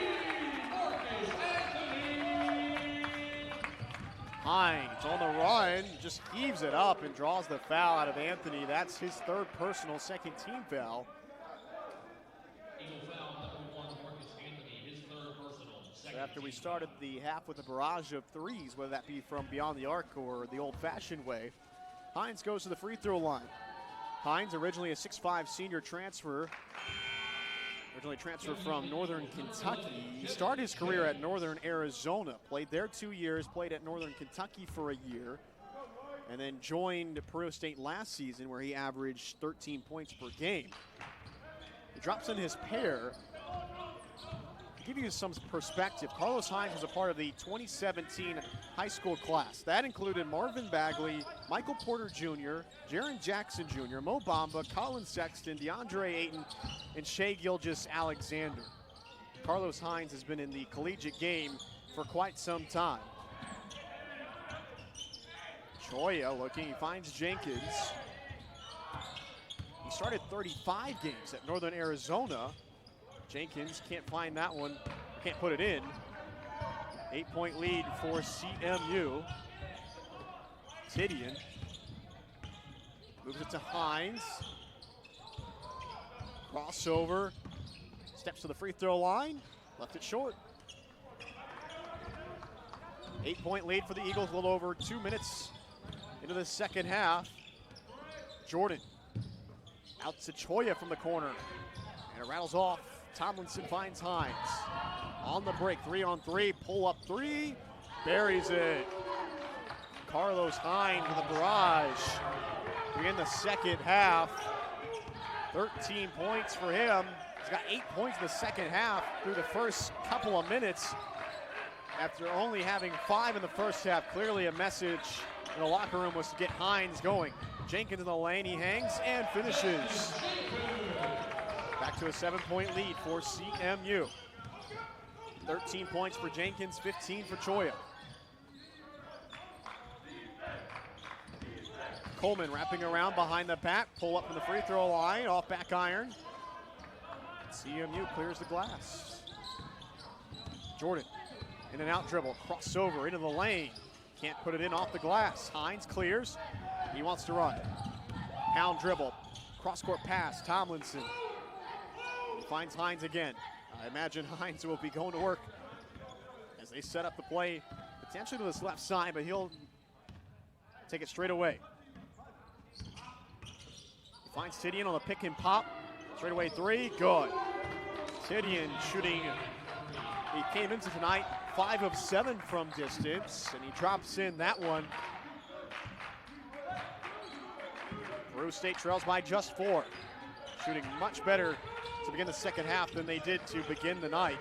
Hines on the run, just heaves it up and draws the foul out of Anthony. That's his third personal, second team foul. So after we started the half with a barrage of threes, whether that be from beyond the arc or the old-fashioned way, Hines goes to the free throw line. Hines, originally a 6'5" senior transfer, originally transferred from Northern Kentucky. He started his career at Northern Arizona, played there 2 years, played at Northern Kentucky for a year, and then joined Peru State last season where he averaged 13 points per game. He drops in his pair. To give you some perspective, Carlos Hines was a part of the 2017 high school class. That included Marvin Bagley, Michael Porter Jr., Jaron Jackson Jr., Mo Bamba, Colin Sexton, DeAndre Ayton, and Shea Gilgeous-Alexander. Carlos Hines has been in the collegiate game for quite some time. Choya looking, he finds Jenkins. He started 35 games at Northern Arizona. Jenkins can't find that one, can't put it in. 8-point lead for CMU. Tidian moves it to Hines. Crossover, steps to the free throw line, left it short. 8-point lead for the Eagles, a little over 2 minutes into the second half. Jordan out to Choya from the corner, and it rattles off. Tomlinson finds Hines. On the break, 3-on-3, pull-up three, buries it. Carlos Hines with a barrage to begin the second half. 13 points for him. He's got 8 points in the second half through the first couple of minutes after only having 5 in the first half. Clearly a message in the locker room was to get Hines going. Jenkins in the lane, he hangs and finishes. Back to a 7-point lead for CMU. 13 points for Jenkins, 15 for Choya. Coleman wrapping around behind the back, pull up from the free throw line, off back iron. CMU clears the glass. Jordan, in and out dribble, crossover into the lane. Can't put it in off the glass. Hines clears, he wants to run. Pound dribble, cross-court pass, Tomlinson. He finds Hines again. I imagine Hines will be going to work as they set up the play, potentially to this left side, but he'll take it straight away. He finds Tidian on the pick and pop. Straight away three, good. Tidian shooting, he came into tonight 5 of 7 from distance, and he drops in that one. Peru State trails by just 4. Shooting much better to begin the second half than they did to begin the night.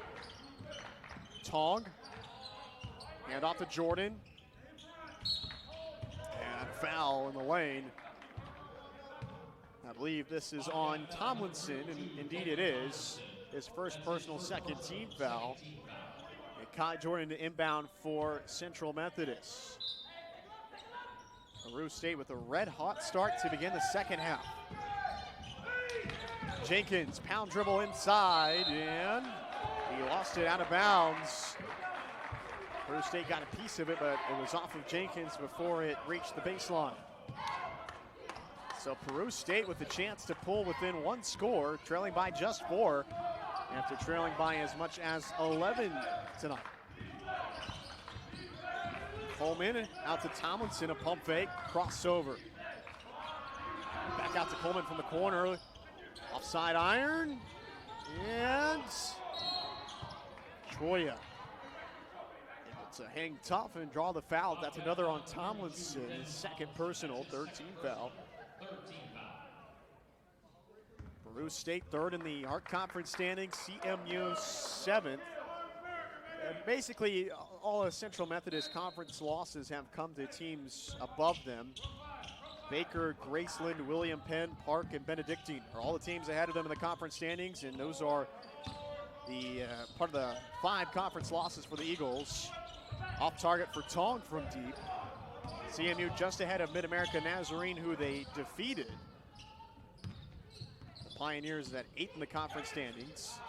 Tong, hand off to Jordan. And foul in the lane. I believe this is on Tomlinson, and indeed it is. His first personal second team foul. And Kai Jordan to inbound for Central Methodist. Peru State with a red-hot start to begin the second half. Jenkins, pound dribble inside, and he lost it out of bounds. Peru State got a piece of it, but it was off of Jenkins before it reached the baseline. So Peru State with the chance to pull within 1 score, trailing by just 4, after trailing by as much as 11 tonight. Coleman out to Tomlinson, a pump fake, crossover. Back out to Coleman from the corner. Offside iron, and Choya able to hang tough and draw the foul. That's another on Tomlinson, his second personal, 13 foul. Peru State third in the Hart Conference standings, CMU 7th. And basically, all the Central Methodist Conference losses have come to teams above them. Baker, Graceland, William Penn, Park, and Benedictine are all the teams ahead of them in the conference standings, and those are the part of the 5 conference losses for the Eagles. Off target for Tong from deep. CMU just ahead of Mid-America Nazarene, who they defeated. The Pioneers at 8th in the conference standings.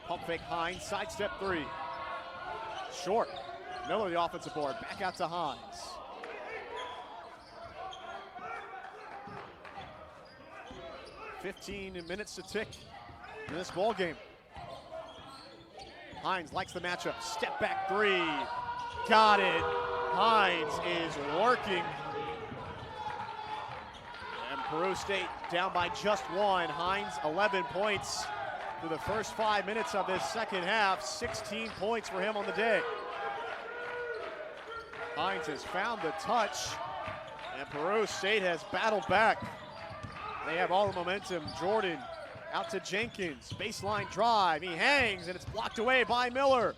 Pump fake Hines, sidestep 3. Short. Miller the offensive board, back out to Hines. "15 minutes to tick in this ball game." Hines likes the matchup. Step back 3. Got it. Hines is working. And Peru State down by just 1. Hines 11 points through the first 5 minutes of this second half. 16 points for him on the day. Hines has found the touch, and Peru State has battled back. They have all the momentum. Jordan out to Jenkins. Baseline drive. He hangs, and it's blocked away by Miller.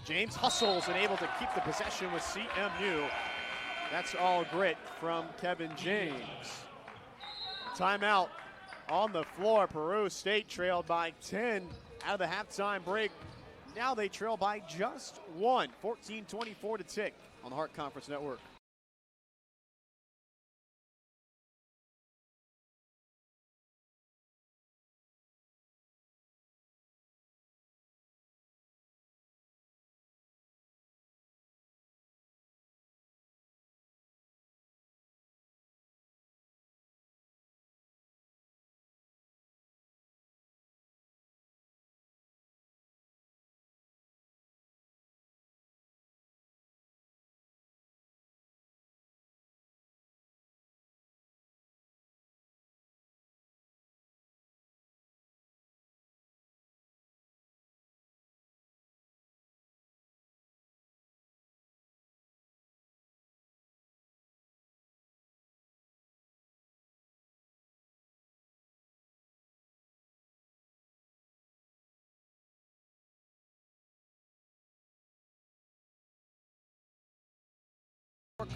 James hustles and able to keep the possession with CMU. That's all grit from Kevin James. Timeout on the floor. Peru State trailed by 10 out of the halftime break. Now they trail by just 1. 14-24 to tick on the Hart Conference Network.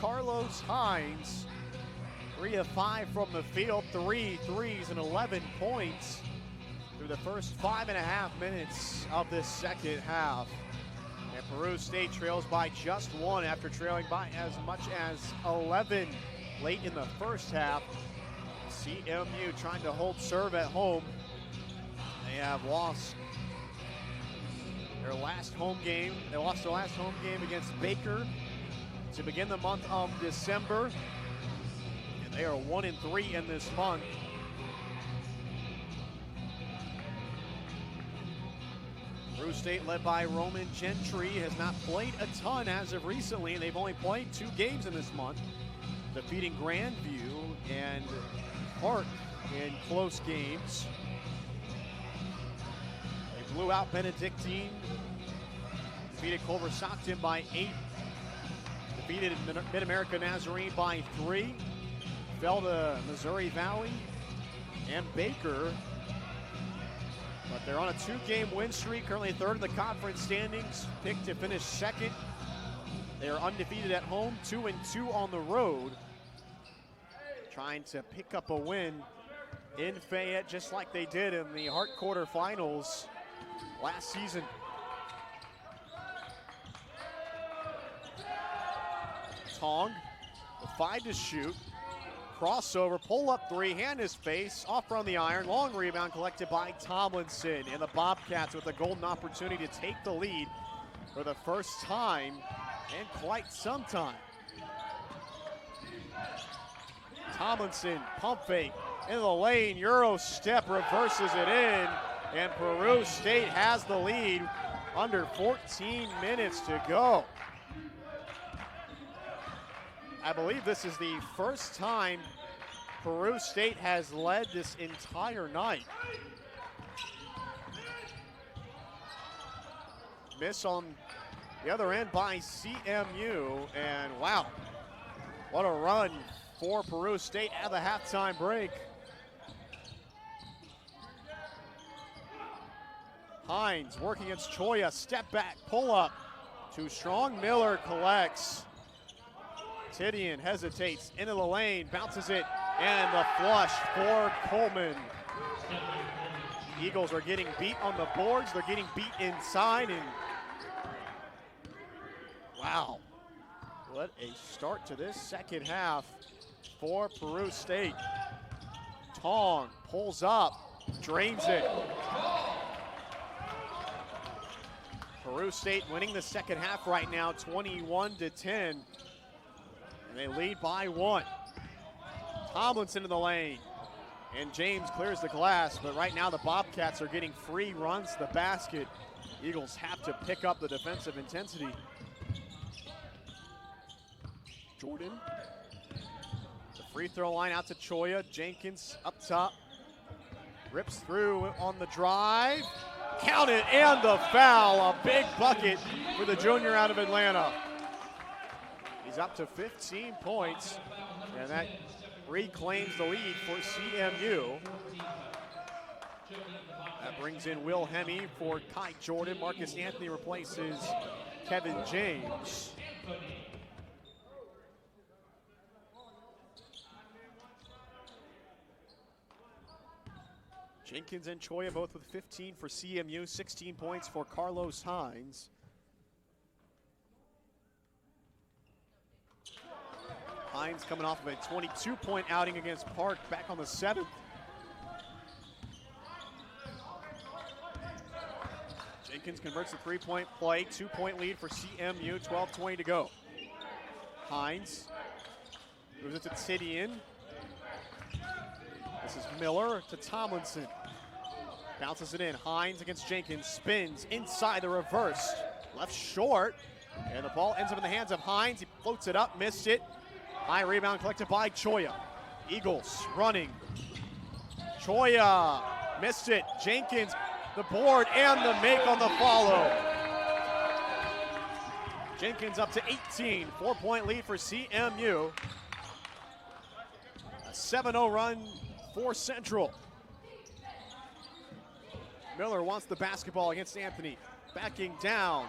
Carlos Hines. 3 of 5 from the field, 3 threes and 11 points through the first 5.5 minutes of this second half. And Peru State trails by just 1 after trailing by as much as 11 late in the first half. CMU trying to hold serve at home. They have lost their last home game. They lost their last home game against Baker to begin the month of December. And they are 1-3 in this month. Peru State, led by Roman Gentry, has not played a ton as of recently. They've only played 2 games in this month, defeating Grandview and Park in close games. They blew out Benedictine, defeated Culver Stockton by 8, defeated Mid-America Nazarene by 3, fell to Missouri Valley and Baker. But they're on a 2-game win streak, currently 3rd in the conference standings, picked to finish 2nd. They are undefeated at home, 2-2 on the road, trying to pick up a win in Fayette, just like they did in the Hart quarterfinals last season. Tong with 5 to shoot. Crossover, pull up 3, hand his face, off from the iron, long rebound collected by Tomlinson. And the Bobcats with a golden opportunity to take the lead for the first time in quite some time. Tomlinson, pump fake, into the lane, Euro step, reverses it in, and Peru State has the lead under 14 minutes to go. I believe this is the first time Peru State has led this entire night. Miss on the other end by CMU, and wow, what a run for Peru State at the halftime break. Hines working against Choya, step back, pull up, too strong, Miller collects. Tidian hesitates, into the lane, bounces it, and the flush for Coleman. Eagles are getting beat on the boards, they're getting beat inside, and wow, what a start to this second half for Peru State. Tong pulls up, drains it. Peru State winning the second half right now, 21-10. And they lead by 1. Tomlinson in the lane. And James clears the glass, but right now the Bobcats are getting free runs to the basket. Eagles have to pick up the defensive intensity. Jordan. The free throw line out to Choya. Jenkins up top. Rips through on the drive. Count it, and the foul. A big bucket for the junior out of Atlanta. He's up to 15 points, and that reclaims the lead for CMU. That brings in Will Hemme for Kai Jordan. Marcus Anthony replaces Kevin James. Jenkins and Choya both with 15 for CMU, 16 points for Carlos Hines. Hines coming off of a 22-point outing against Park, back on the 7th. Jenkins converts the 3-point play, 2-point lead for CMU, 12:20 to go. Hines moves it to Tidian. This is Miller to Tomlinson. Bounces it in, Hines against Jenkins, spins inside the reverse. Left short, and the ball ends up in the hands of Hines. He floats it up, missed it. High rebound collected by Choya. Eagles running. Choya missed it. Jenkins, the board and the make on the follow. Jenkins up to 18, 4-point lead for CMU. A 7-0 run for Central. Miller wants the basketball against Anthony. Backing down.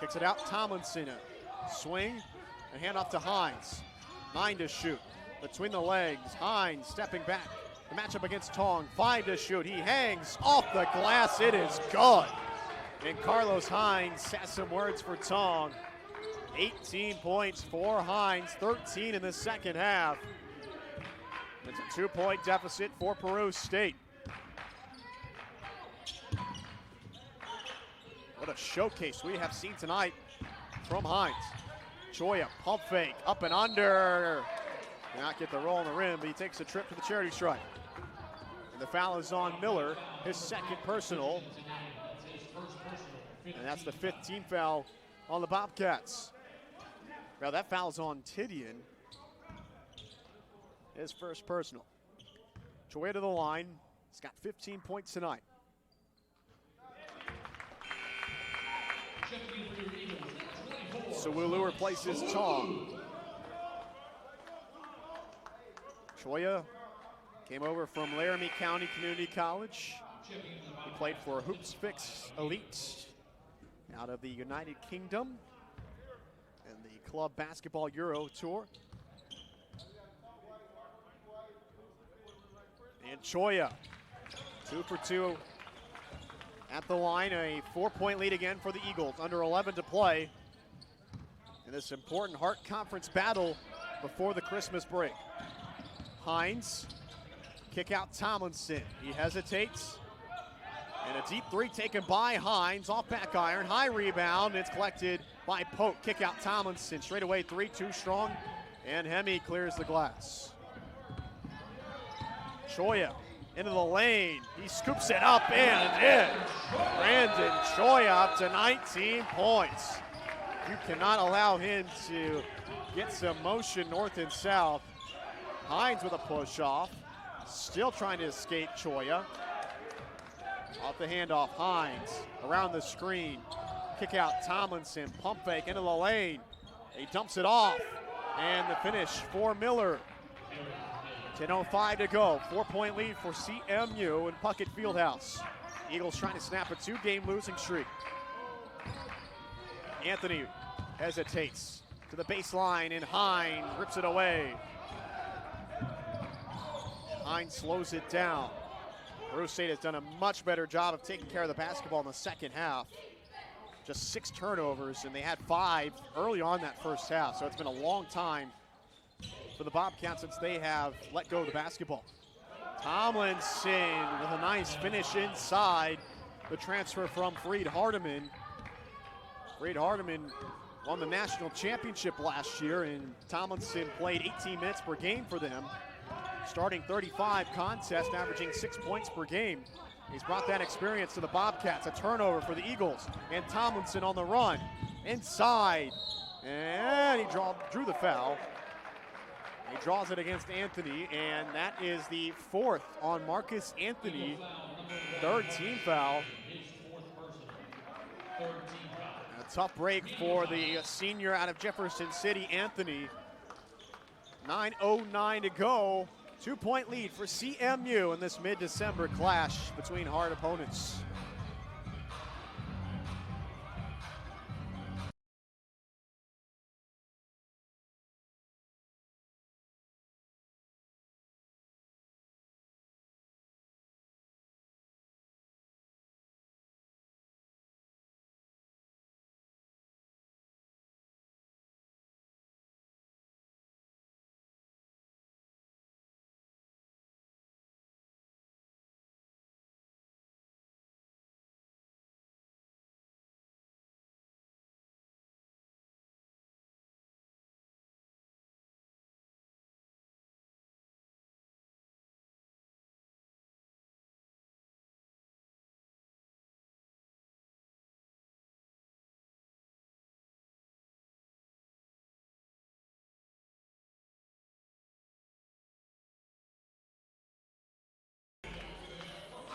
Kicks it out, Tomlinson. Swing. A handoff to Hines. 9 to shoot. Between the legs, Hines stepping back. The matchup against Tong, 5 to shoot. He hangs off the glass, it is good. And Carlos Hines has some words for Tong. 18 points for Hines, 13 in the second half. It's a 2-point deficit for Peru State. What a showcase we have seen tonight from Hines. Choya, pump fake, up and under. Did not get the roll on the rim, but he takes a trip to the charity stripe. And the foul is on Miller, his second personal. And that's the 5th team foul on the Bobcats. Now that foul's on Tidian. His first personal. Choya to the line. He's got 15 points tonight. Sawulu replaces Tong. Choya came over from Laramie County Community College. He played for Hoops Fix Elite out of the United Kingdom and the Club Basketball Euro Tour. And Choya, 2 for 2 at the line. A 4-point lead again for the Eagles. Under 11 to play in this important Hart Conference battle before the Christmas break. Hines, kick out Tomlinson. He hesitates. And a deep 3 taken by Hines off back iron. High rebound. It's collected by Pope. Kick out Tomlinson. Straight away 3, too strong. And Hemi clears the glass. Choya into the lane. He scoops it up and in. Brandon Choya up to 19 points. You cannot allow him to get some motion north and south. Hines with a push off. Still trying to escape Choya. Off the handoff, Hines around the screen. Kick out Tomlinson, pump fake into the lane. He dumps it off. And the finish for Miller. 10:05 to go. 4-point lead for CMU in Puckett Fieldhouse. Eagles trying to snap a 2-game losing streak. Anthony hesitates to the baseline, and Hines rips it away. Hines slows it down. Peru State has done a much better job of taking care of the basketball in the second half. Just 6 turnovers, and they had 5 early on that first half, so it's been a long time for the Bobcats since they have let go of the basketball. Tomlinson with a nice finish inside. The transfer from Freed Hardeman. Freed Hardeman won the national championship last year, and Tomlinson played 18 minutes per game for them. Starting 35 contests, averaging 6 points per game. He's brought that experience to the Bobcats. A turnover for the Eagles, and Tomlinson on the run. Inside, and he drew the foul. He draws it against Anthony, and that is the 4th on Marcus Anthony. 3rd team foul. A tough break for the senior out of Jefferson City, Anthony. 9:09 to go. 2-point lead for CMU in this mid-December clash between hard opponents.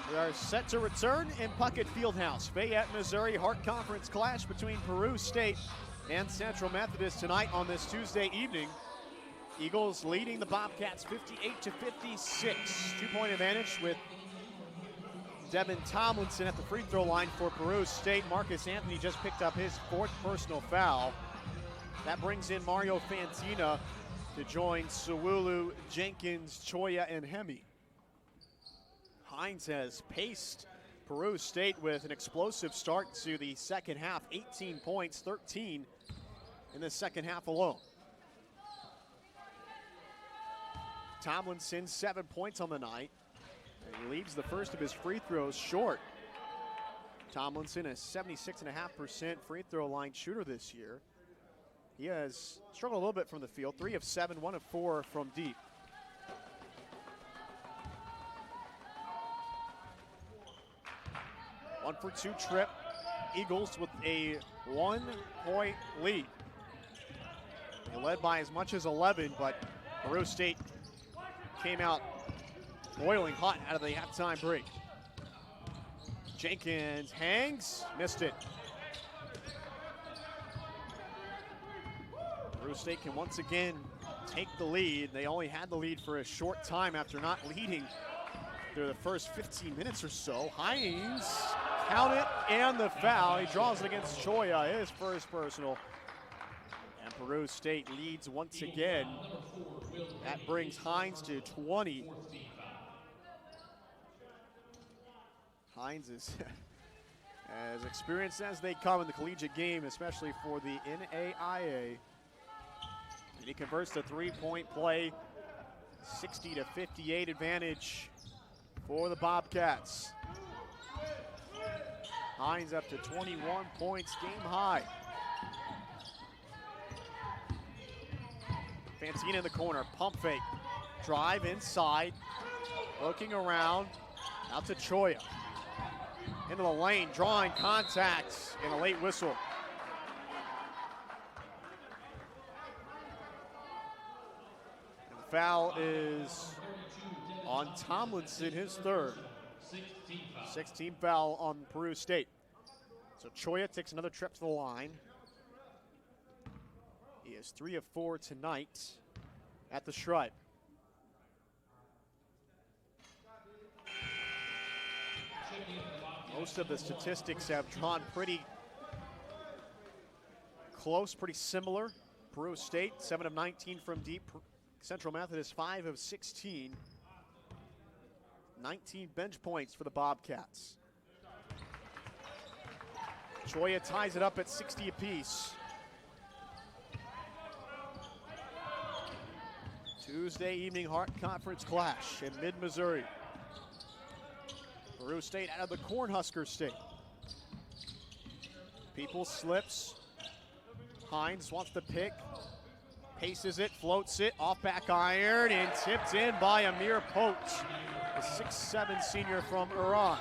We are set to return in Puckett Fieldhouse. Fayette, Missouri, Hart Conference clash between Peru State and Central Methodist tonight on this Tuesday evening. Eagles leading the Bobcats 58-56. 2-point advantage with Devin Tomlinson at the free throw line for Peru State. Marcus Anthony just picked up his 4th personal foul. That brings in Mario Fantina to join Sawulu, Jenkins, Choya, and Hemi. Hines has paced Peru State with an explosive start to the second half. 18 points, 13 in the second half alone. Tomlinson, 7 points on the night. And he leaves the first of his free throws short. Tomlinson, a 76.5% free throw line shooter this year. He has struggled a little bit from the field. 3 of 7, 1 of 4 from deep. One for two trip. Eagles with a 1-point lead. They led by as much as 11, but Peru State came out boiling hot out of the halftime break. Jenkins hangs, missed it. Peru State can once again take the lead. They only had the lead for a short time after not leading through the first 15 minutes or so. Hines, count it, and the foul. He draws it against Choya, his first personal. And Peru State leads once again. That brings Hines to 20. Hines is as experienced as they come in the collegiate game, especially for the NAIA. And he converts the three-point play, 60-58 advantage for the Bobcats. Hines up to 21 points, game high. Fantina in the corner, pump fake, drive inside, looking around, out to Choya. Into the lane, drawing contact, and a late whistle. And the foul is on Tomlinson, his third. 16 foul on Peru State. So Choya takes another trip to the line. He is 3 of 4 tonight at the stripe. Most of the statistics have drawn pretty close, pretty similar. Peru State, 7 of 19 from deep. Central Methodist, 5 of 16. 19 bench points for the Bobcats. Choya ties it up at 60 apiece. Tuesday evening Hart Conference clash in mid-Missouri. Peru State out of the Cornhusker State. People slips. Hines wants the pick. Paces it, floats it, off back iron, and tipped in by Amir Pote, the 6'7" senior from Iran.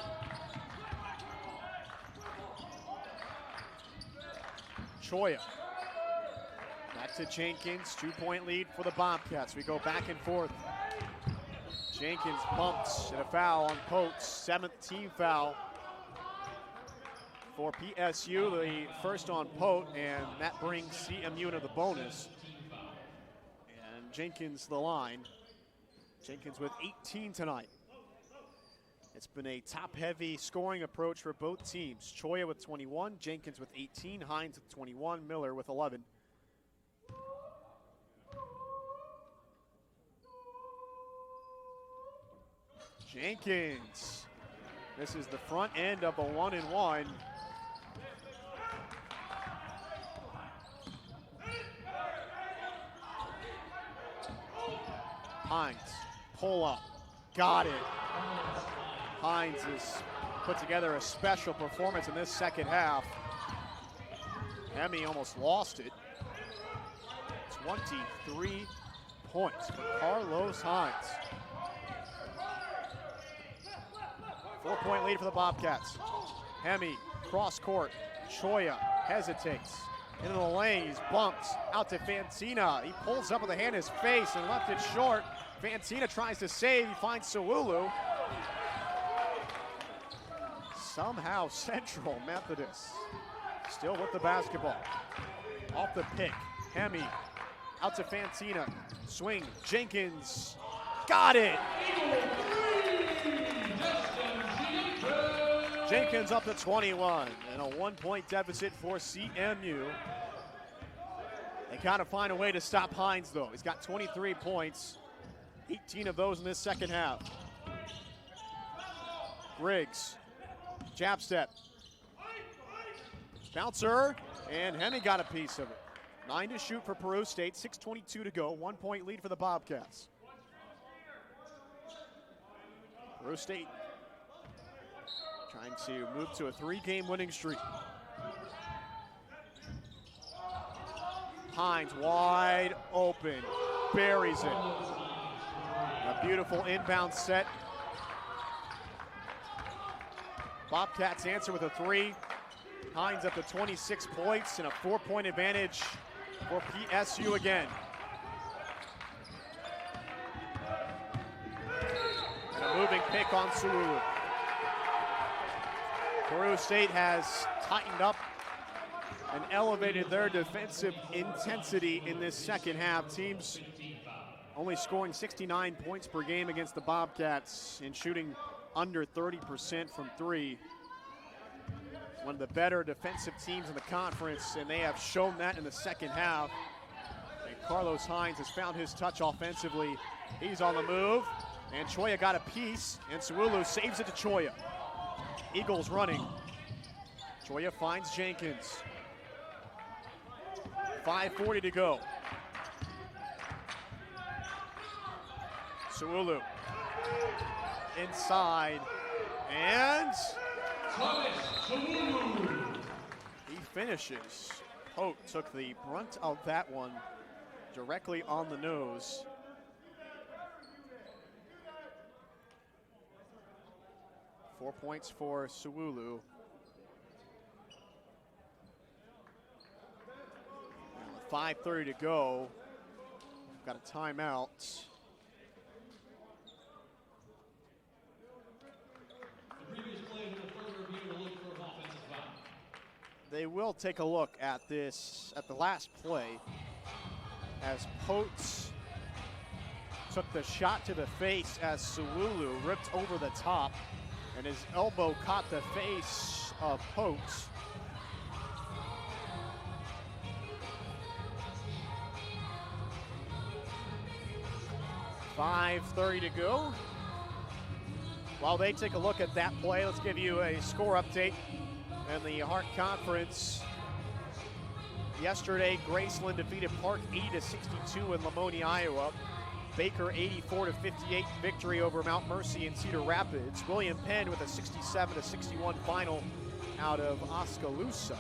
Choya. Back to Jenkins, 2-point lead for the Bobcats. We go back and forth. Jenkins pumps and a foul on Pote, 7th team foul for PSU, the first on Pote, and that brings CMU into the bonus. And Jenkins the line. Jenkins with 18 tonight. It's been a top-heavy scoring approach for both teams. Choya with 21, Jenkins with 18, Hines with 21, Miller with 11. Jenkins. This is the front end of a 1-and-1. Hines, pull up, got it. Hines has put together a special performance in this second half. Hemi almost lost it. 23 points for Carlos Hines. 4-point lead for the Bobcats. Hemi, cross court. Choya hesitates. Into the lane, he's bumped out to Fantina. He pulls up with a hand in his face and left it short. Fantina tries to save, he finds Sawulu. Somehow Central Methodist still with the basketball. Off the pick, Hemi out to Fantina. Swing, Jenkins, got it! Jenkins up to 21 and a 1-point deficit for CMU. They got to find a way to stop Hines, though. He's got 23 points, 18 of those in this second half. Griggs, jab step. Bouncer, and Hemme got a piece of it. 9 to shoot for Peru State, 6:22 to go, 1 point lead for the Bobcats. Peru State trying to move to a 3-game winning streak. Hines wide open, buries it. A beautiful inbound set. Bobcats answer with a 3. Hines up to 26 points and a 4-point advantage for PSU again. And a moving pick on Sululu. Peru State has tightened up and elevated their defensive intensity in this second half. Teams only scoring 69 points per game against the Bobcats and shooting under 30% from 3. One of the better defensive teams in the conference, and they have shown that in the second half. And Carlos Hines has found his touch offensively. He's on the move, and Choya got a piece, and Suulu saves it to Choya. Eagles running. Choya finds Jenkins. 5:40 to go. Suulu inside, and he finishes. Pote took the brunt of that one directly on the nose. Four points for Suulu. 5:30 to go. Got a timeout. They will take a look at this at the last play as Potes took the shot to the face as Suulu ripped over the top and his elbow caught the face of Potes. .530 to go. While they take a look at that play, let's give you a score update in the Hart Conference. Yesterday, Graceland defeated Park 80-62 in Lamoni, Iowa. Baker 84-58 victory over Mount Mercy and Cedar Rapids. William Penn with a 67-61 final out of Oskaloosa.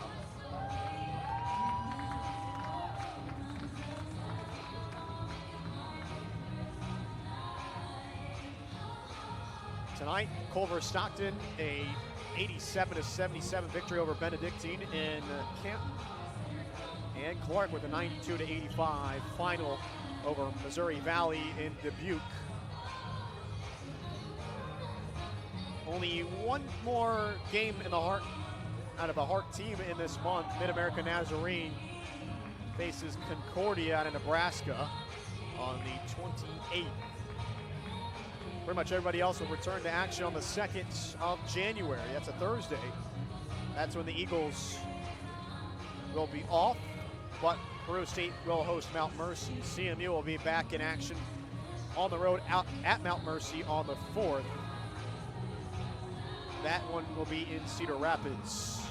Tonight, Culver Stockton, a 87-77 victory over Benedictine in Canton. And Clark with a 92-85 final over Missouri Valley in Dubuque. Only one more game in the Hart out of a Hart team in this month. Mid-America Nazarene faces Concordia out of Nebraska on the 28th. Pretty much everybody else will return to action on the 2nd of January. That's a Thursday. That's when the Eagles will be off, but Peru State will host Mount Mercy. CMU will be back in action on the road out at Mount Mercy on the 4th. That one will be in Cedar Rapids.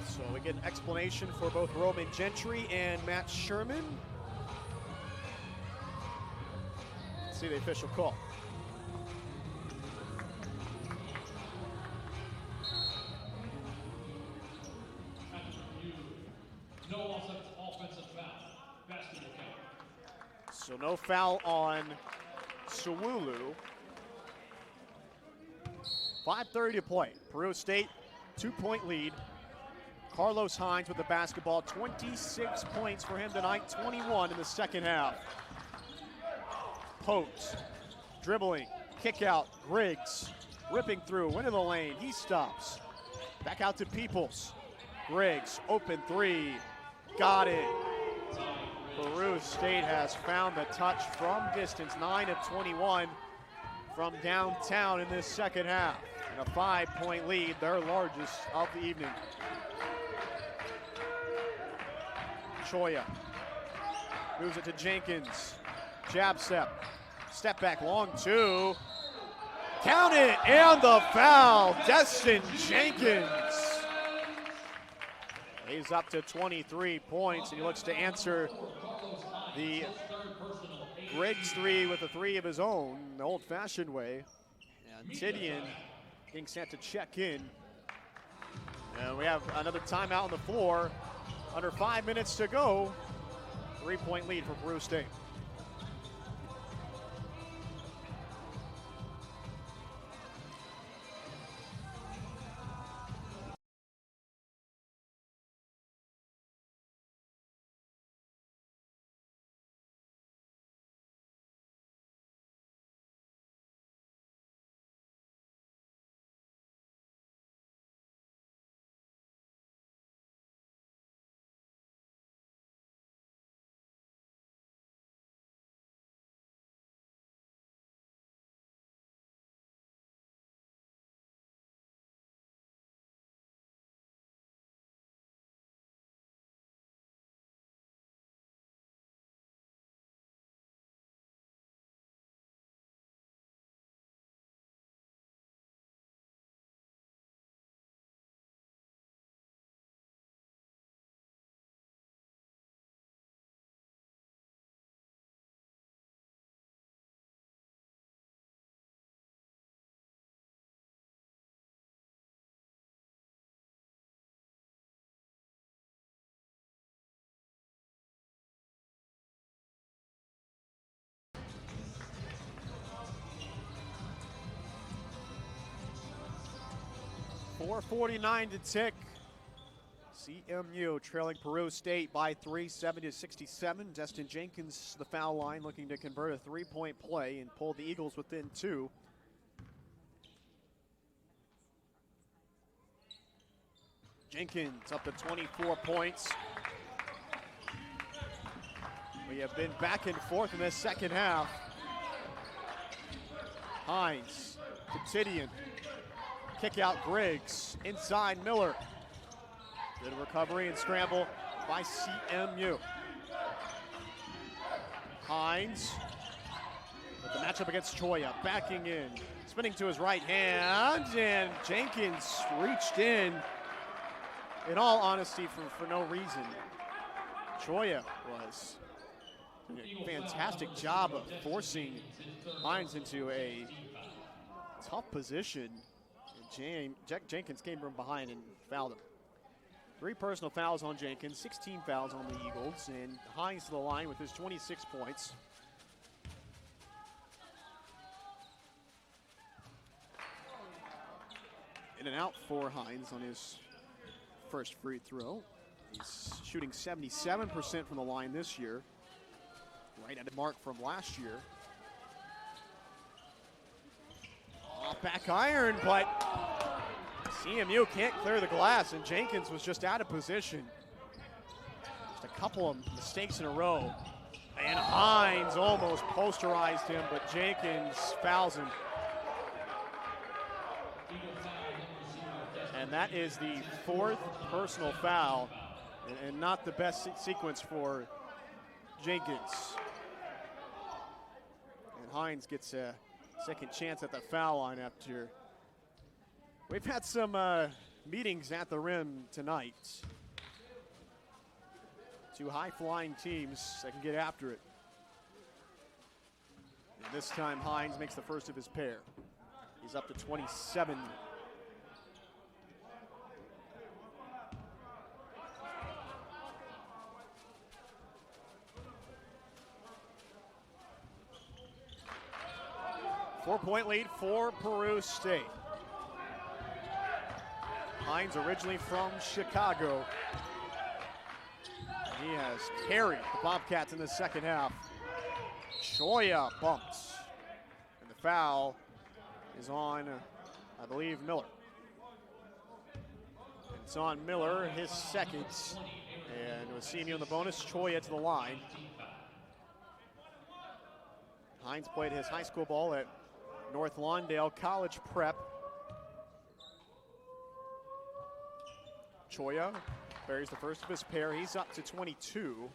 So we get an explanation for both Roman Gentry and Matt Sherman. Let's see the official call. No offensive foul. Basketball count. So no foul on Suulu. 5:30 to play. Peru State, 2-point lead. Carlos Hines with the basketball, 26 points for him tonight, 21 in the second half. Pote, dribbling, kick out, Griggs, ripping through, into the lane, he stops. Back out to Peoples. Griggs, open three, got it. Peru State has found the touch from distance, 9 of 21 from downtown in this second half. And a 5-point lead, their largest of the evening. Choya moves it to Jenkins. Jab step back, long two. Count it, and the foul. Destin Jenkins. He's up to 23 points, and he looks to answer the Griggs three with a three of his own, the old-fashioned way. And Tidian getting set to check in. And we have another timeout on the floor. Under 5 minutes to go. 3-point lead for Peru State. .449 to tick. CMU trailing Peru State by 3, 70-67. Destin Jenkins, the foul line, looking to convert a 3-point play and pull the Eagles within 2. Jenkins up to 24 points. We have been back and forth in this second half. Hines to Tidian. Kick out Griggs, inside Miller. Good recovery and scramble by CMU. Hines with the matchup against Choya, backing in, spinning to his right hand, and Jenkins reached in all honesty, for no reason. Choya was doing a fantastic job of forcing Hines into a tough position. Jenkins came from behind and fouled him. 3 personal fouls on Jenkins, 16 fouls on the Eagles, and Hines to the line with his 26 points. In and out for Hines on his first free throw. He's shooting 77% from the line this year, right at the mark from last year. Back iron, but CMU can't clear the glass, and Jenkins was just out of position. Just a couple of mistakes in a row. And Hines almost posterized him, but Jenkins fouls him. And that is the 4th personal foul, and not the best sequence for Jenkins. And Hines gets a second chance at the foul line after. We've had some meetings at the rim tonight. 2 high-flying teams that can get after it. And this time Hines makes the first of his pair. He's up to 27. Four-point lead for Peru State. Hines originally from Chicago. He has carried the Bobcats in the second half. Choya bumps. And the foul is on, I believe, Miller. It's on Miller, his second. And with CMU in the bonus, Choya to the line. Hines played his high school ball at North Lawndale College Prep. Choya buries the first of his pair. He's up to 22.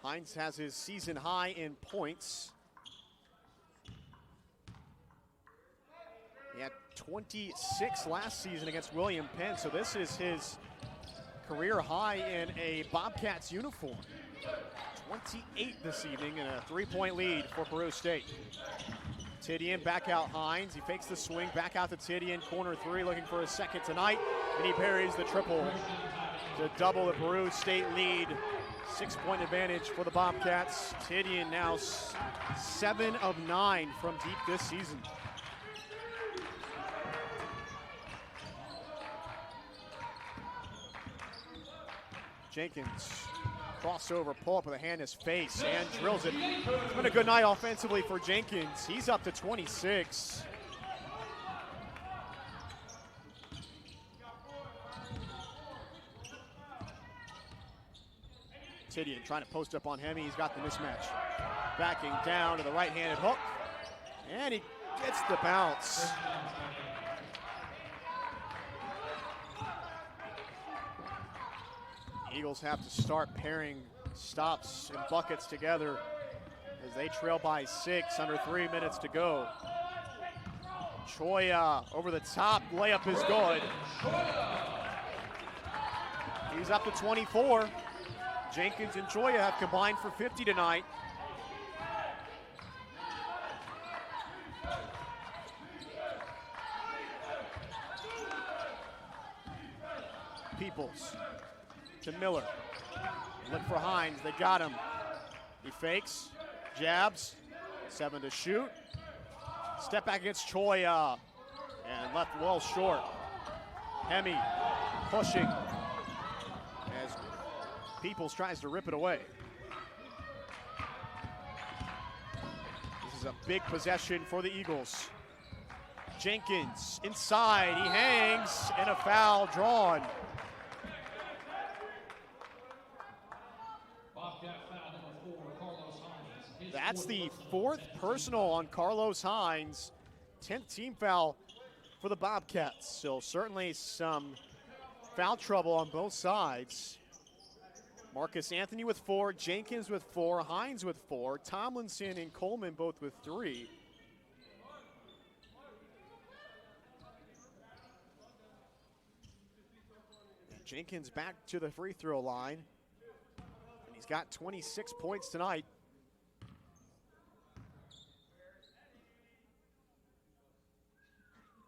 Hines has his season high in points. He had 26 last season against William Penn, so this is his career high in a Bobcats uniform. 28 this evening and a 3-point lead for Peru State. Tidian back out Hines. He fakes the swing, back out to Tidian, corner three, looking for a second tonight, and he buries the triple to double the Peru State lead. 6-point advantage for the Bobcats. Tidian now 7 of 9 from deep this season. Jenkins, crossover, pull up with a hand in his face and drills it. It's been a good night offensively for Jenkins. He's up to 26. Tidian trying to post up on Hemi. He's got the mismatch. Backing down to the right-handed hook. And he gets the bounce. Eagles have to start pairing stops and buckets together as they trail by 6, under 3 minutes to go. Choya over the top, layup is good. He's up to 24. Jenkins and Choya have combined for 50 tonight. Peoples to Miller. Look for Hines, they got him. He fakes, jabs, 7 to shoot. Step back against Choya and left well short. Hemi pushing as Peoples tries to rip it away. This is a big possession for the Eagles. Jenkins inside, he hangs, and a foul drawn. That's the 4th personal on Carlos Hines, 10th team foul for the Bobcats. So certainly some foul trouble on both sides. Marcus Anthony with 4, Jenkins with 4, Hines with 4, Tomlinson and Coleman both with 3. And Jenkins back to the free throw line. And he's got 26 points tonight.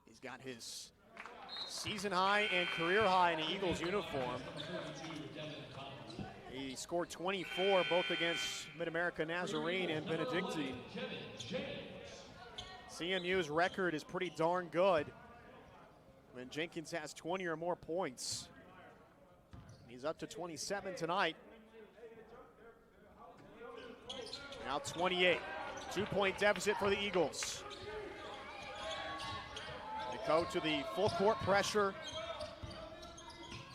He's got his season high and career high in the Eagles uniform. He scored 24 both against Mid-America Nazarene and Benedictine. CMU's record is pretty darn good when Jenkins has 20 or more points. He's up to 27 tonight. Now 28. 2-point deficit for the Eagles. They go to the full court pressure.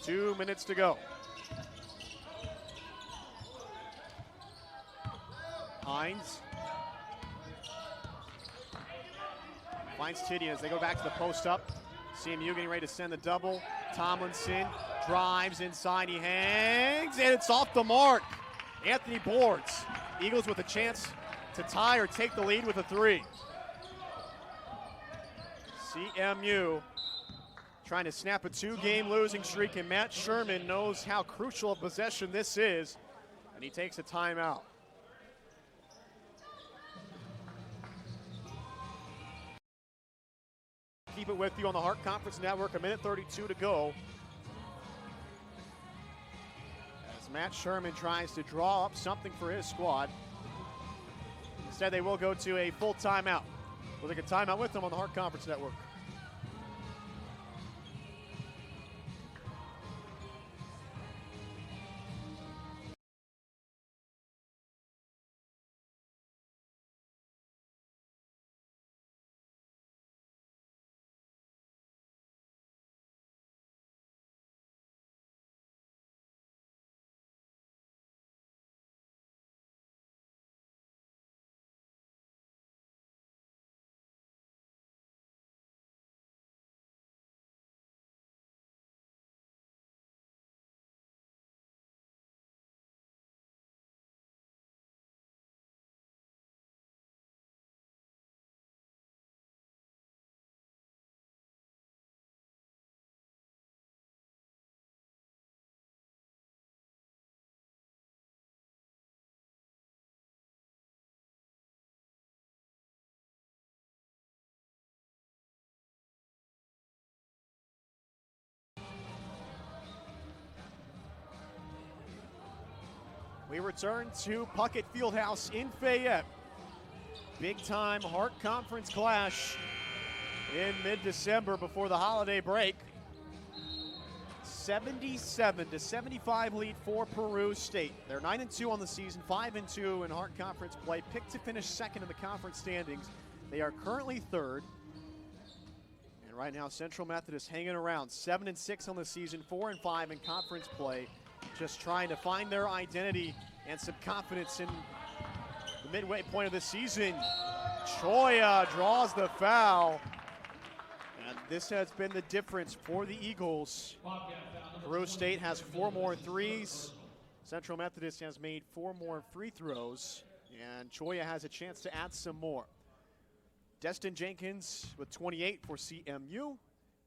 2 minutes to go. Hines finds Tidian as they go back to the post up. CMU getting ready to send the double. Tomlinson drives inside, he hangs, and it's off the mark. Anthony boards. Eagles with a chance to tie or take the lead with a 3. CMU trying to snap a 2-game losing streak, and Matt Sherman knows how crucial a possession this is, and he takes a timeout. Keep it with you on the Hart Conference Network. 1:32 to go. As Matt Sherman tries to draw up something for his squad. Instead, they will go to a full timeout. We'll take a timeout with them on the Hart Conference Network. We return to Puckett Fieldhouse in Fayette. Big-time Hart Conference clash in mid-December before the holiday break. 77-75 lead for Peru State. They're 9-2 on the season, 5-2 in Hart Conference play. Picked to finish second in the conference standings. They are currently third. And right now, Central Methodist hanging around, 7-6 on the season, 4-5 in conference play. Just trying to find their identity and some confidence in the midway point of the season. Choya draws the foul. And this has been the difference for the Eagles. Peru State has 4 more threes. Central Methodist has made 4 more free throws. And Choya has a chance to add some more. Destin Jenkins with 28 for CMU.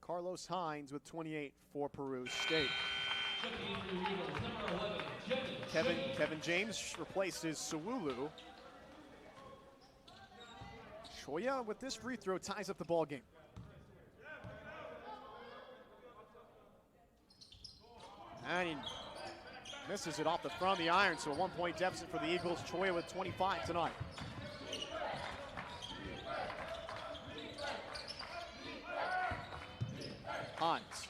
Carlos Hines with 28 for Peru State. Kevin James replaces Sawulu. Choya with this free throw ties up the ball game. And he misses it off the front of the iron, so a 1-point deficit for the Eagles. Choya with 25 tonight. Hines.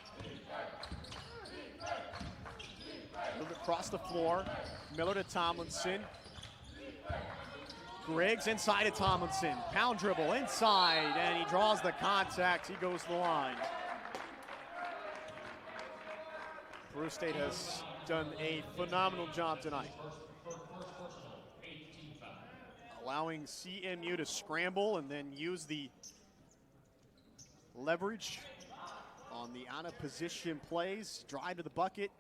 Moved across the floor. Miller to Tomlinson. Griggs inside of Tomlinson. Pound dribble inside, and he draws the contact. He goes to the line. Peru State has done a phenomenal job tonight, allowing CMU to scramble and then use the leverage on the out-of-position plays, drive to the bucket.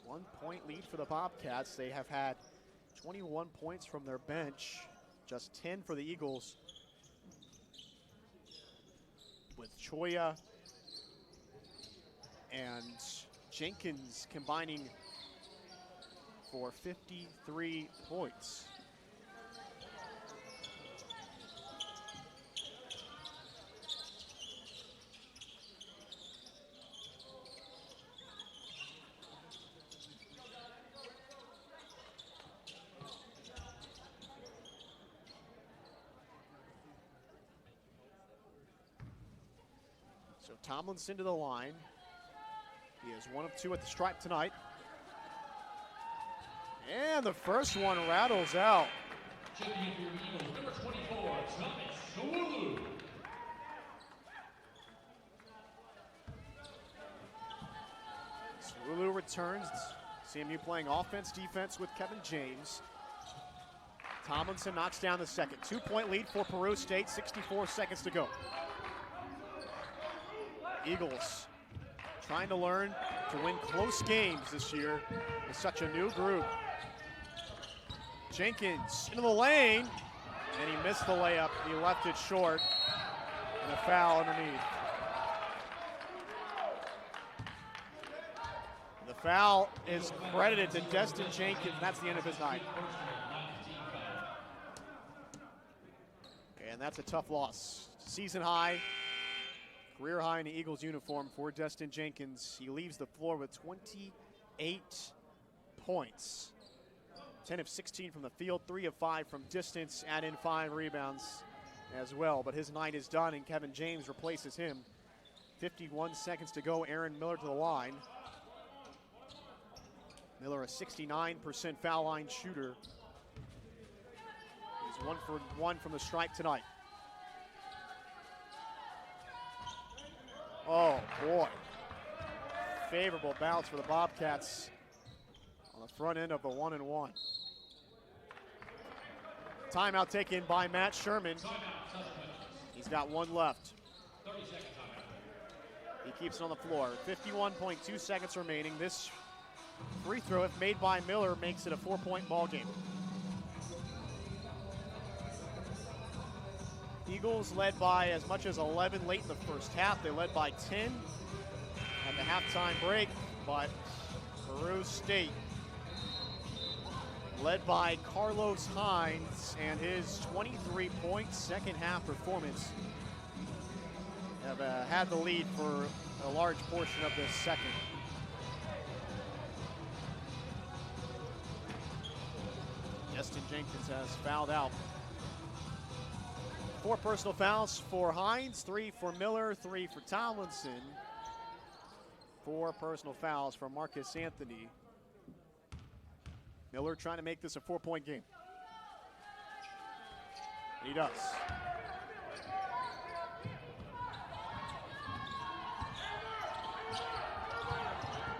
One-point lead for the Bobcats. They have had 21 points from their bench. Just 10 for the Eagles, with Choya and Jenkins combining for 53 points. So Tomlinson to the line. He is 1 of 2 at the stripe tonight. And the first one rattles out. Number 24, Sawulu. Sawulu returns. CMU playing offense, defense with Kevin James. Tomlinson knocks down the second. 2-point lead for Peru State, 64 seconds to go. Eagles trying to learn to win close games this year with such a new group. Jenkins into the lane, and he missed the layup. He left it short, and a foul underneath. The foul is credited to Destin Jenkins. That's the end of his night. And that's a tough loss. Season high. Career high in the Eagles uniform for Destin Jenkins. He leaves the floor with 28 points. 10 of 16 from the field, 3 of 5 from distance, add in 5 rebounds as well. But his night is done, and Kevin James replaces him. 51 seconds to go. Aaron Miller to the line. Miller, a 69% foul line shooter. He's 1 for 1 from the stripe tonight. Oh, boy. Favorable bounce for the Bobcats on the front end of the 1-and-1. Timeout taken by Matt Sherman. He's got 1 left. He keeps it on the floor. 51.2 seconds remaining. This free throw, if made by Miller, makes it a 4-point ball game. Eagles led by as much as 11 late in the first half. They led by 10 at the halftime break, but Peru State led by Carlos Hines and his 23-point second half performance have had the lead for a large portion of this second. Destin Jenkins has fouled out. 4 personal fouls for Hines, 3 for Miller, 3 for Tomlinson. 4 personal fouls for Marcus Anthony. Miller trying to make this a 4-point game. He does.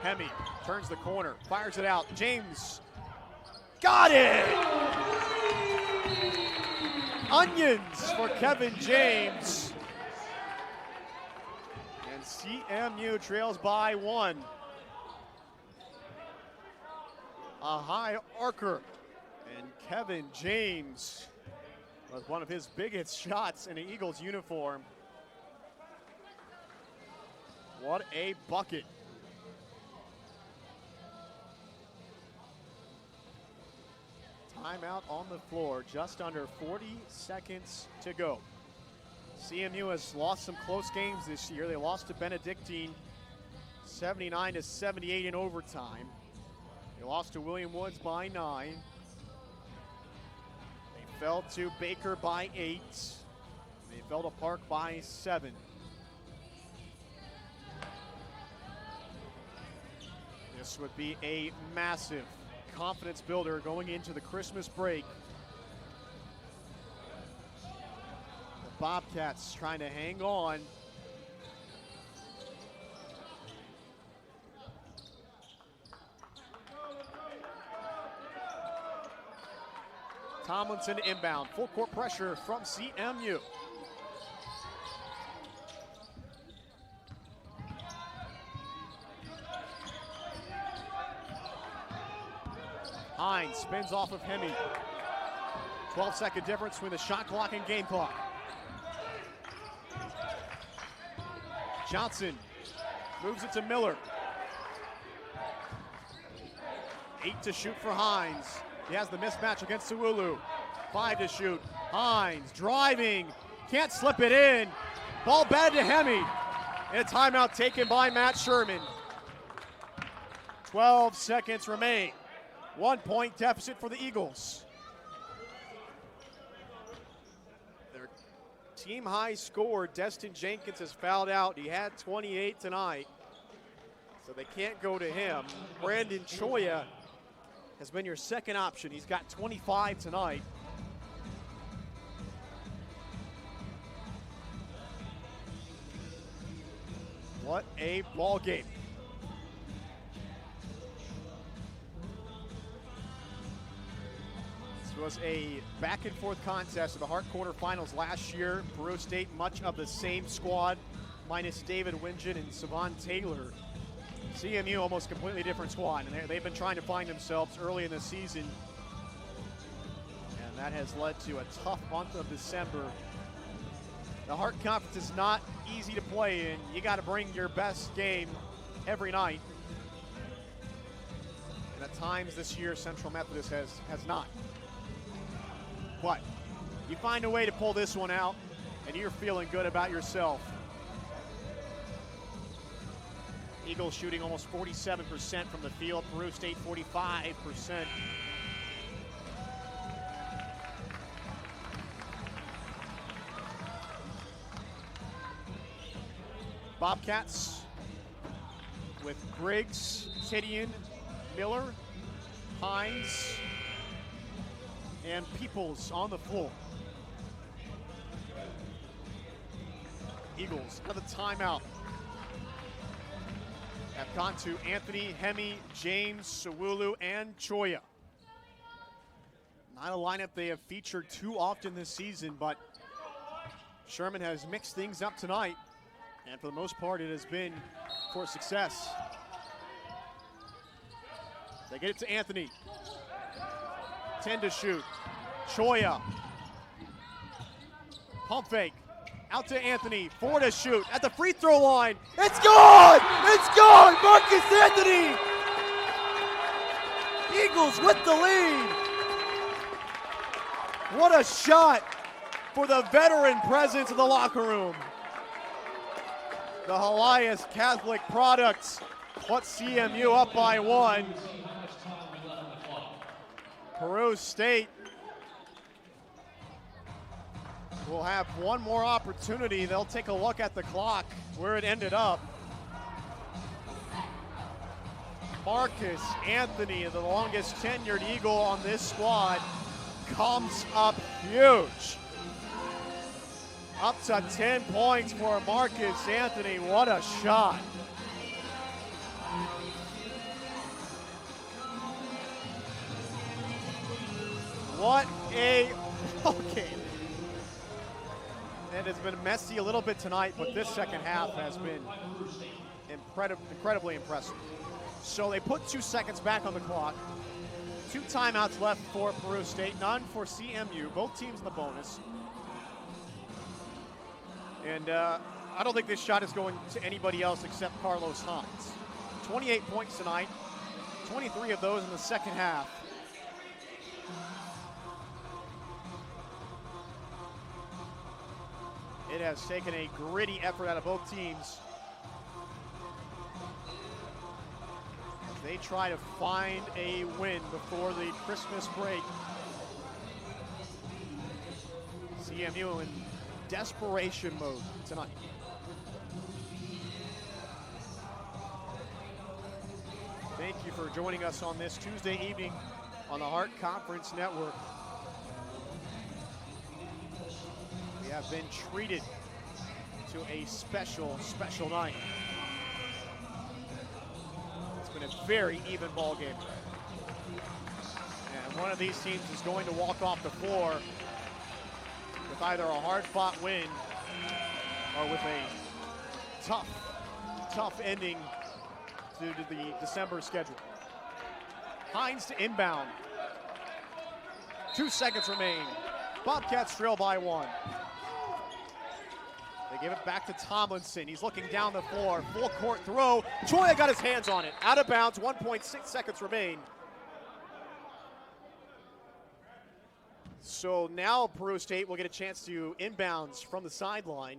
Hemi turns the corner, fires it out. James got it! Onions for Kevin James. And CMU trails by 1. A high arcer. And Kevin James with one of his biggest shots in an Eagles uniform. What a bucket. Timeout on the floor, just under 40 seconds to go. CMU has lost some close games this year. They lost to Benedictine 79-78 in overtime. They lost to William Woods by 9. They fell to Baker by 8. They fell to Park by 7. This would be a massive confidence builder going into the Christmas break. The Bobcats trying to hang on. Tomlinson inbound, full court pressure from CMU. Hines spins off of Hemi. 12-second difference between the shot clock and game clock. Johnson moves it to Miller. 8 to shoot for Hines. He has the mismatch against Suwulu. 5 to shoot. Hines driving, can't slip it in. Ball batted to Hemi. And a timeout taken by Matt Sherman. 12 seconds remain. 1-point deficit for the Eagles. Their team high scorer, Destin Jenkins, has fouled out. He had 28 tonight, so they can't go to him. Brandon Choya has been your second option. He's got 25 tonight. What a ball game. Was a back and forth contest in the Hart quarterfinals last year. Peru State, much of the same squad, minus David Wingen and Savon Taylor. CMU, almost completely different squad, and they've been trying to find themselves early in the season, and that has led to a tough month of December. The Hart Conference is not easy to play in. You got to bring your best game every night, and at times this year, Central Methodist has not. But you find a way to pull this one out, and you're feeling good about yourself. Eagles shooting almost 47% from the field. Peru State 45%. Bobcats with Griggs, Tidian, Miller, Hines, and Peoples on the floor. Eagles out of the timeout have gone to Anthony, Hemi, James, Suwulu, and Choya. Not a lineup they have featured too often this season, but Sherman has mixed things up tonight, and for the most part it has been for success. They get it to Anthony. 10 to shoot. Choya. Pump fake. Out to Anthony. 4 to shoot. At the free throw line. It's gone! It's gone! Marcus Anthony! Eagles with the lead. What a shot for the veteran presence of the locker room. The Elias Catholic Products puts CMU up by 1. Peru State will have one more opportunity. They'll take a look at the clock, where it ended up. Marcus Anthony, the longest tenured Eagle on this squad, comes up huge. Up to 10 points for Marcus Anthony. What a shot. What a ball game. It has been messy a little bit tonight, but this second half has been incredibly impressive. So they put 2 seconds back on the clock. 2 timeouts left for Peru State, none for CMU. Both teams in the bonus. And I don't think this shot is going to anybody else except Carlos Hines. 28 points tonight, 23 of those in the second half. It has taken a gritty effort out of both teams. They try to find a win before the Christmas break. CMU in desperation mode tonight. Thank you for joining us on this Tuesday evening on the Hart Conference Network. We have been treated to a special night. It's been a very even ball game. And one of these teams is going to walk off the floor with either a hard-fought win or with a tough ending due to the December schedule. Hines to inbound. 2 seconds remain. Bobcats trail by 1. They give it back to Tomlinson. He's looking down the floor. Full court throw. Choya got his hands on it. Out of bounds. 1.6 seconds remain. So now Peru State will get a chance to inbounds from the sideline.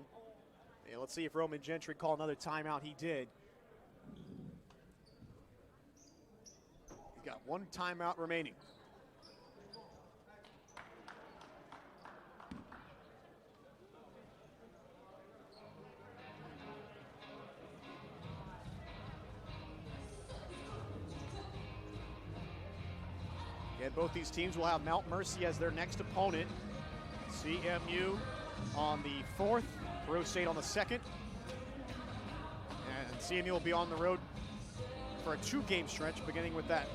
And let's see if Roman Gentry called another timeout. He did. He's got 1 timeout remaining. And both these teams will have Mount Mercy as their next opponent. CMU on the 4th, Peru State on the 2nd. And CMU will be on the road for a 2-game stretch, beginning with that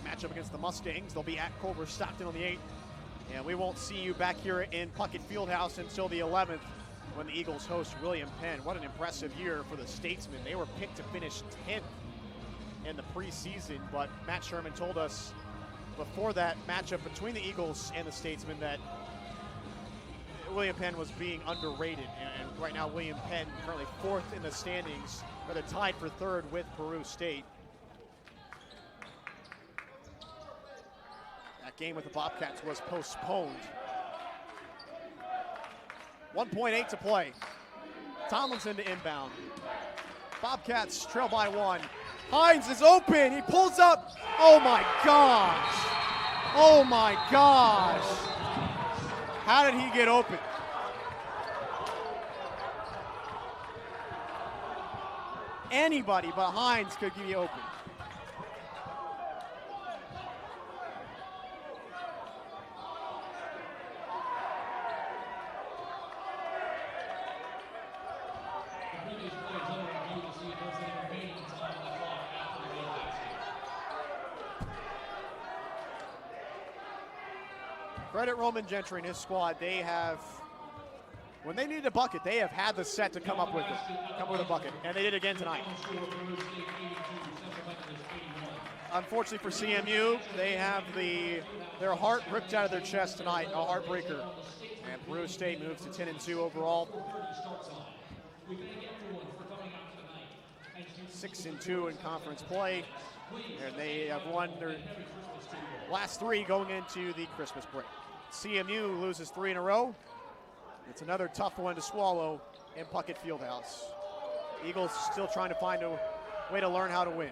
matchup against the Mustangs. They'll be at Culver Stockton on the 8th. And we won't see you back here in Puckett Fieldhouse until the 11th when the Eagles host William Penn. What an impressive year for the Statesmen. They were picked to finish 10th in the preseason, but Matt Sherman told us before that matchup between the Eagles and the Statesmen that William Penn was being underrated. And right now William Penn currently 4th in the standings, but they're tied for 3rd with Peru State. That game with the Bobcats was postponed. 1.8 to play. Tomlinson to inbound. Bobcats trail by 1. Hines is open. He pulls up. Oh my gosh. Oh my gosh. How did he get open? Anybody but Hines could get open. Credit Roman Gentry and his squad. They have, when they needed a bucket, they have had the set to come up with it, come with a bucket, and they did again tonight. Unfortunately for CMU, they have their heart ripped out of their chest tonight, a heartbreaker. And Peru State moves to 10-2 overall. 6-2 in conference play, and they have won their last 3 going into the Christmas break. CMU loses 3 in a row. It's another tough one to swallow in Puckett Fieldhouse. Eagles still trying to find a way to learn how to win.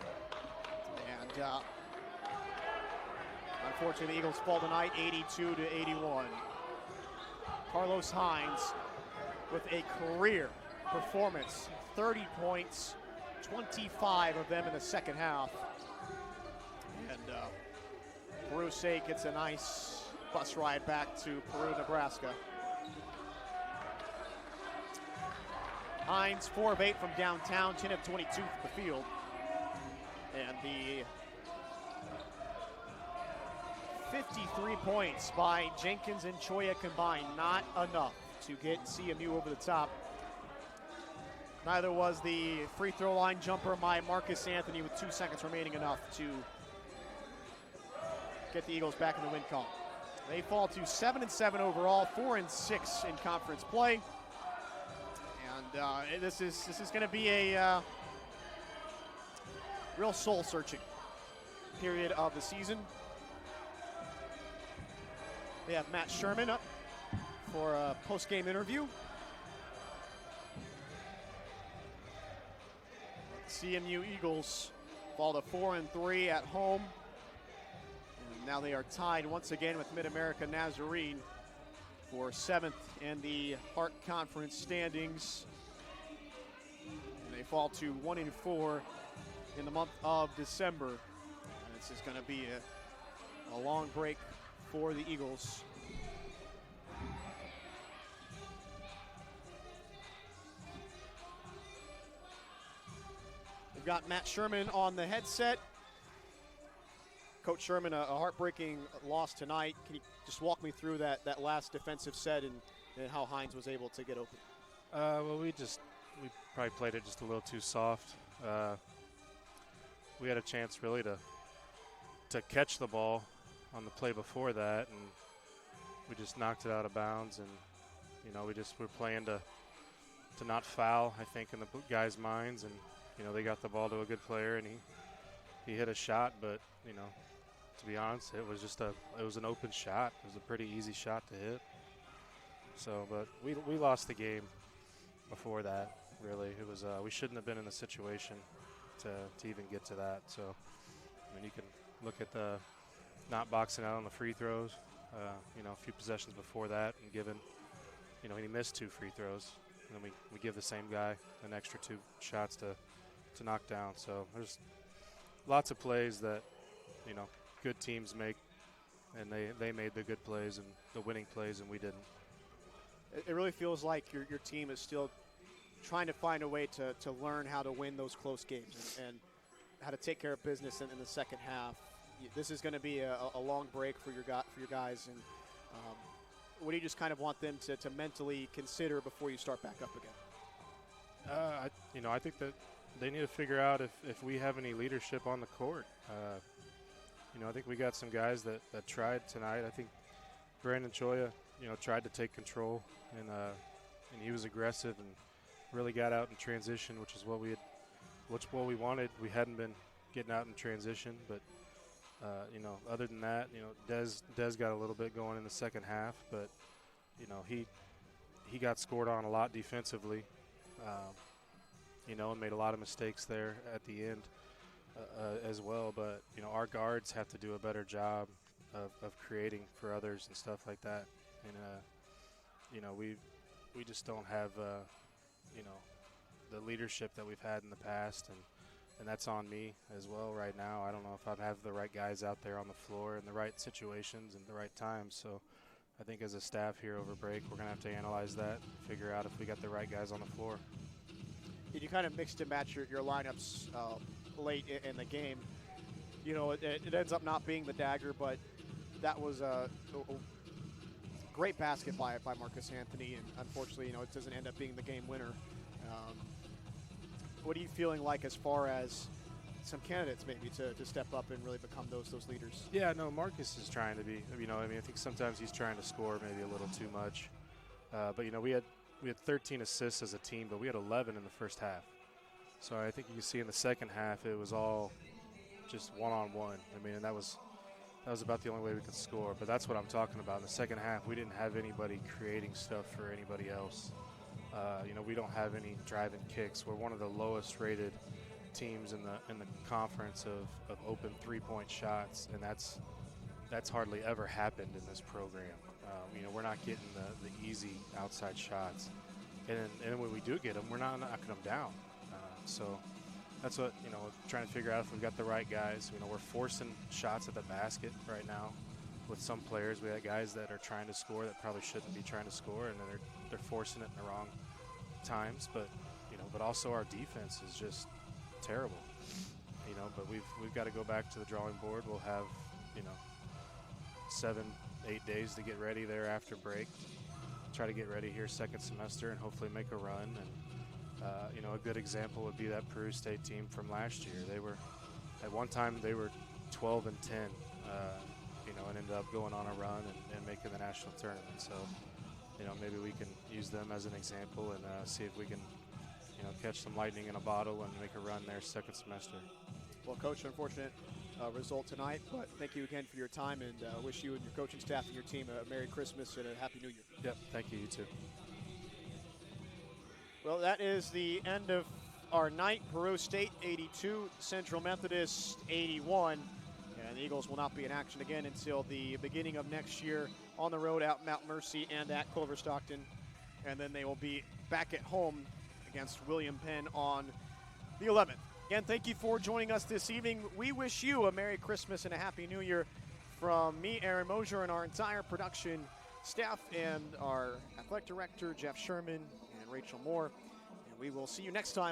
And unfortunately, the Eagles fall tonight 82-81. Carlos Hines with a career performance, 30 points, 25 of them in the second half. And Peru State gets a nice bus ride back to Peru, Nebraska. Hines, 4 of 8 from downtown, 10 of 22 from the field. And the 53 points by Jenkins and Choya combined, not enough to get CMU over the top. Neither was the free throw line jumper by Marcus Anthony with 2 seconds remaining enough to get the Eagles back in the win column. They fall to 7-7 overall, 4-6 in conference play. And this is going to be a real soul-searching period of the season. They have Matt Sherman up for a post-game interview. CMU Eagles fall to 4-3 at home. And now they are tied once again with Mid-America Nazarene for 7th in the Hart Conference standings. And they fall to 1-4 in the month of December. And this is going to be a long break for the Eagles. We've got Matt Sherman on the headset. Coach Sherman, a heartbreaking loss tonight. Can you just walk me through that last defensive set and how Hines was able to get open? Well, we probably played it just a little too soft. We had a chance really to catch the ball on the play before that, and we just knocked it out of bounds. And we're playing to not foul, I think, in the guys' minds. And they got the ball to a good player, and he hit a shot, but to be honest, it was an open shot. It was a pretty easy shot to hit. So, but we lost the game before that. Really, it was we shouldn't have been in the situation to even get to that. So, I mean, you can look at the not boxing out on the free throws. A few possessions before that, and given, he missed 2 free throws, and then we give the same guy an extra 2 shots to knock down. So there's lots of plays that good teams make, and they made the good plays and the winning plays, and we didn't. It really feels like your team is still trying to find a way to learn how to win those close games and how to take care of business in the second half. This is going to be a long break for your guys, and what do you just kind of want them to mentally consider before you start back up again? I think that they need to figure out if we have any leadership on the court. I think we got some guys that tried tonight. I think Brandon Choya, tried to take control, and he was aggressive and really got out in transition, which is what we wanted. We hadn't been getting out in transition, but other than that, Dez got a little bit going in the second half, but he got scored on a lot defensively, and made a lot of mistakes there at the end as well. But our guards have to do a better job of creating for others and stuff like that, and we just don't have the leadership that we've had in the past, and that's on me as well right now. I don't know if I have the right guys out there on the floor in the right situations and the right times. So I think as a staff here over break, we're going to have to analyze that, figure out if we got the right guys on the floor. You kind of mixed and matched your lineups late in the game. It ends up not being the dagger, but that was a great basket by Marcus Anthony, and unfortunately, it doesn't end up being the game winner. What are you feeling like as far as some candidates maybe to step up and really become those leaders? Yeah, no, Marcus is trying to be. I think sometimes he's trying to score maybe a little too much. But we had 13 assists as a team, but we had 11 in the first half. So I think you can see in the second half it was all just one-on-one. And that was about the only way we could score. But that's what I'm talking about. In the second half, we didn't have anybody creating stuff for anybody else. We don't have any drive-in kicks. We're one of the lowest rated teams in the conference of open three-point shots, and that's hardly ever happened in this program. We're not getting the easy outside shots, and when we do get them, we're not knocking them down. So that's what we're trying to figure out if we've got the right guys. We're forcing shots at the basket right now with some players. We have guys that are trying to score that probably shouldn't be trying to score, and they're forcing it in the wrong times. But but also our defense is just terrible. But we've got to go back to the drawing board. We'll have 7-8 days to get ready there after break. Try to get ready here second semester and hopefully make a run. And a good example would be that Peru State team from last year. They were at one time they were 12-10, and ended up going on a run and making the national tournament. So maybe we can use them as an example and see if we can catch some lightning in a bottle and make a run there second semester. Well, Coach, unfortunate result tonight, but thank you again for your time, and wish you and your coaching staff and your team a Merry Christmas and a Happy New Year. Yep, thank you. You too. Well, that is the end of our night. Peru State 82, Central Methodist 81. And the Eagles will not be in action again until the beginning of next year on the road at Mount Mercy and at Clover Stockton. And then they will be back at home against William Penn on the 11th. Again, thank you for joining us this evening. We wish you a Merry Christmas and a Happy New Year from me, Aaron Mosier, and our entire production staff and our athletic director, Jeff Sherman, and Rachel Moore. And we will see you next time.